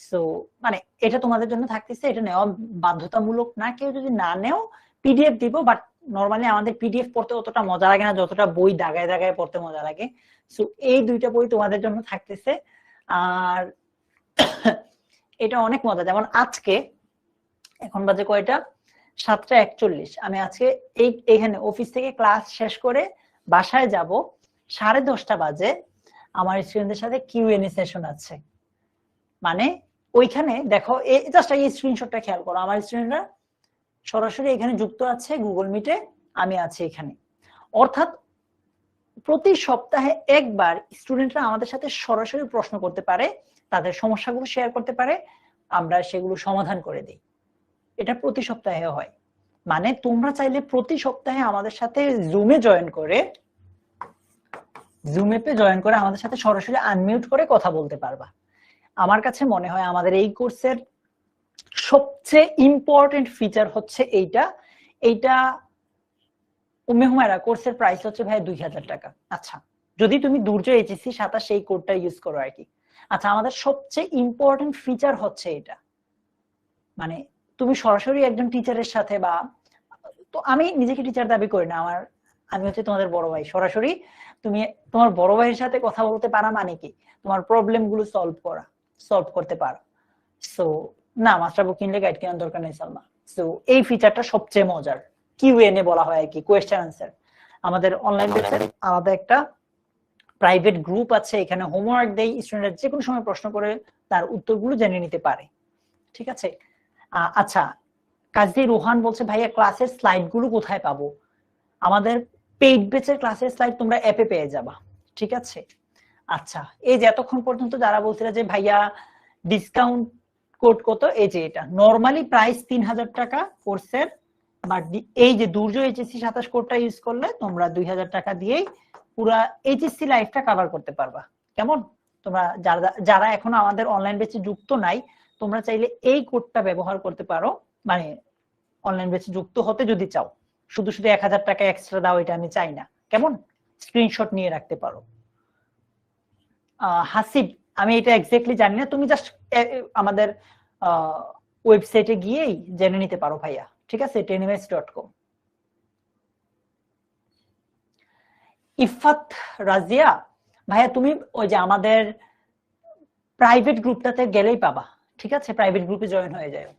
S1: সো মানে এটা তোমাদের জন্য থাকতেছে, এটা নেওয়া বাধ্যতামূলক না, কেউ যদি না নেও পিডিএফ দিব, বাট নরমালি আমাদের পিডিএফ পড়তে অতটা মজা লাগে না যতটা বই দাগায় দাগায় পড়তে মজা লাগে। সো এই দুইটা বই তোমাদের জন্য থাকতেছে। আর এটা অনেক মজা, যেমন আজকে এখন বাজে কয়টা, 7:41, আমি আজকে এইখানে অফিস থেকে ক্লাস শেষ করে বাসায় যাব 10:30 বাজে, আমার স্টুডেন্টদের সাথে কিউএনএ সেশন আছে। মানে ওইখানে দেখো, জাস্ট এই স্ক্রিনশটটা খেয়াল করো, আমার স্টুডেন্টরা সরাসরি এখানে যুক্ত আছে গুগল মিটে, আমি আছি এখানে। অর্থাৎ প্রতি সপ্তাহে একবার স্টুডেন্টরা আমাদের সাথে সরাসরি প্রশ্ন করতে পারে, তাদের সমস্যাগুলো শেয়ার করতে পারে, আমরা সেগুলো সমাধান করে দিই। এটা প্রতি সপ্তাহে হয়। মানে তোমরা চাইলে প্রতি সপ্তাহে আমাদের সাথে জুমে জয়েন করে, জুম অ্যাপে জয়েন করে আমাদের সাথে সরাসরি আনমিউট করে কথা বলতে পারবা। আমার কাছে মনে হয় আমাদের এই কোর্সের সবচেয়ে ইম্পর্টেন্ট ফিচার হচ্ছে এইটা। উম্মে হুমায়রা, কোর্সের প্রাইস হচ্ছে ভাই 2000 টাকা। আচ্ছা, যদি তুমি দুর্জয় এইচএসসি 27 সেই কোডটা ইউজ করো আর কি। আচ্ছা, আমাদের সবচেয়ে ইম্পর্টেন্ট ফিচার হচ্ছে এটা, মানে তুমি সরাসরি একজন টিচারের সাথে, বা তো আমি নিজেকে টিচার দাবি করি না, আমি হচ্ছে তোমাদের বড় ভাই, সরাসরি তুমি তোমার বড় ভাইয়ের সাথে কথা বলতে পারা মানে কি তোমার প্রবলেম গুলো সলভ করতে পারো। সো না, মাস্টার বুক কিনলে গাইড কেনার দরকার নেই সালমা। সো এই ফিচারটা সবচেয়ে মজার, কিউএনএ বলা হয় আর কি, কোয়েশ্চেন আনসার। আমাদের অনলাইন বেসে আলাদা একটা প্রাইভেট গ্রুপ আছে, এখানে হোমওয়ার্ক দেই, স্টুডেন্টরা যে কোনো সময় প্রশ্ন করে তার উত্তরগুলো জেনে নিতে পারে। ঠিক আছে। আচ্ছা, কাজী রোহান বলছে ভাইয়া ক্লাসের স্লাইড গুলো কোথায় পাবো? আমাদের পেইড ব্যাচের ক্লাসের স্লাইড তোমরা অ্যাপে পেয়ে যাবা। ঠিক আছে। আচ্ছা, এই যে এতক্ষণ পর্যন্ত যারা বলছিল যে ভাইয়া ডিসকাউন্ট কোড কত, এই যে এটা নরমালি প্রাইস 3000 টাকা কোর্সের, বাট এই যে দুর্জয় এইচএসসি 27 কোডটা ইউজ করলে তোমরা 2000 টাকা দিয়েই পুরো এইচএসসি লাইফটা কভার করতে পারবা। কেমন? তোমরা যারা এখনো আমাদের অনলাইন ব্যাচে যুক্ত নাই, তোমরা চাইলে এই কোডটা ব্যবহার করতে পারো, মানে অনলাইন ব্যাচে যুক্ত হতে যদি চাও। শুধু 1000 টাকা এক্সট্রা দাও এটা আমি চাই না, কেমন? স্ক্রিনশট নিয়ে রাখতে পারো। হাসিব, আমি এটা এক্স্যাক্টলি জানি না, তুমি জাস্ট আমাদের ওয়েবসাইটে গিয়েই জেনে নিতে পারো ভাইয়া। ঠিক আছে, tenms.com। ইফাত রাজিয়া, ভাইয়া তুমি ওই যে আমাদের প্রাইভেট গ্রুপটাতে গেলেই পাবা। ঠিক আছে, প্রাইভেট গ্রুপে জয়েন হয়ে যাও।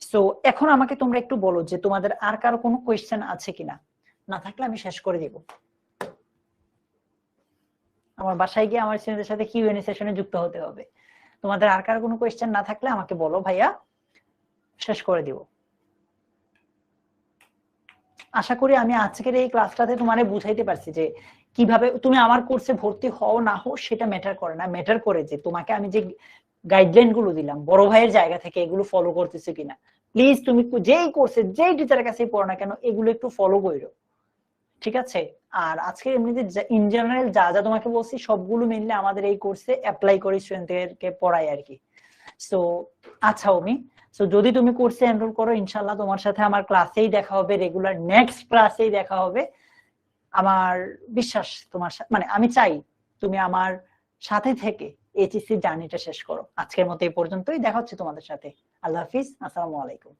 S1: সো এখন আমাকে তোমরা একটু বলো যে তোমাদের আর কারো কোনো কোয়েশ্চেন আছে কিনা, না থাকলে আমি শেষ করে দিব। আমার বাসায় গিয়ে আমার স্টুডেন্টদের সাথে কিউএনএ সেশনে যুক্ত হতে হবে। তোমাদের আর কারো কোনো কোয়েশ্চেন না থাকলে আমাকে বলো ভাইয়া, শেষ করে দিব। আশা করি আমি আজকের এই ক্লাসটাতে তোমারে বুঝাইতে পারছি যে কিভাবে তুমি আমার কোর্সে ভর্তি হও না হও সেটা ম্যাটার করে না, ম্যাটার করে যে তোমাকে আমি যে গাইডলাইন গুলো দিলাম বড় ভাইয়ের জায়গা থেকে এগুলো ফলো করতেছো কিনা। প্লিজ তুমি যেই কোর্সে যেই টিচারের কাছেই পড়ো না কেন এগুলো একটু ফলো করো। ঠিক আছে। আর আজকে এমনিতে ইন জেনারেল যা যা তোমাকে বলছি সবগুলো মেনলি আমাদের এই কোর্সে অ্যাপ্লাই করি, স্টুডেন্টদেরকে পড়াই আর কি। সো আচ্ছা ওমি, সো যদি তুমি কোর্সে এনরোল করো ইনশাআল্লাহ তোমার সাথে আমার ক্লাসেই দেখা হবে, রেগুলার নেক্সট ক্লাসেই দেখা হবে। আমার বিশ্বাস তোমার মানে আমি চাই তুমি আমার সাথে থেকে এইচএসসি জার্নিটা শেষ করো। আজকের মতো এই পর্যন্তই, দেখা হচ্ছে তোমাদের সাথে। আল্লাহ হাফিজ, আসসালামু আলাইকুম।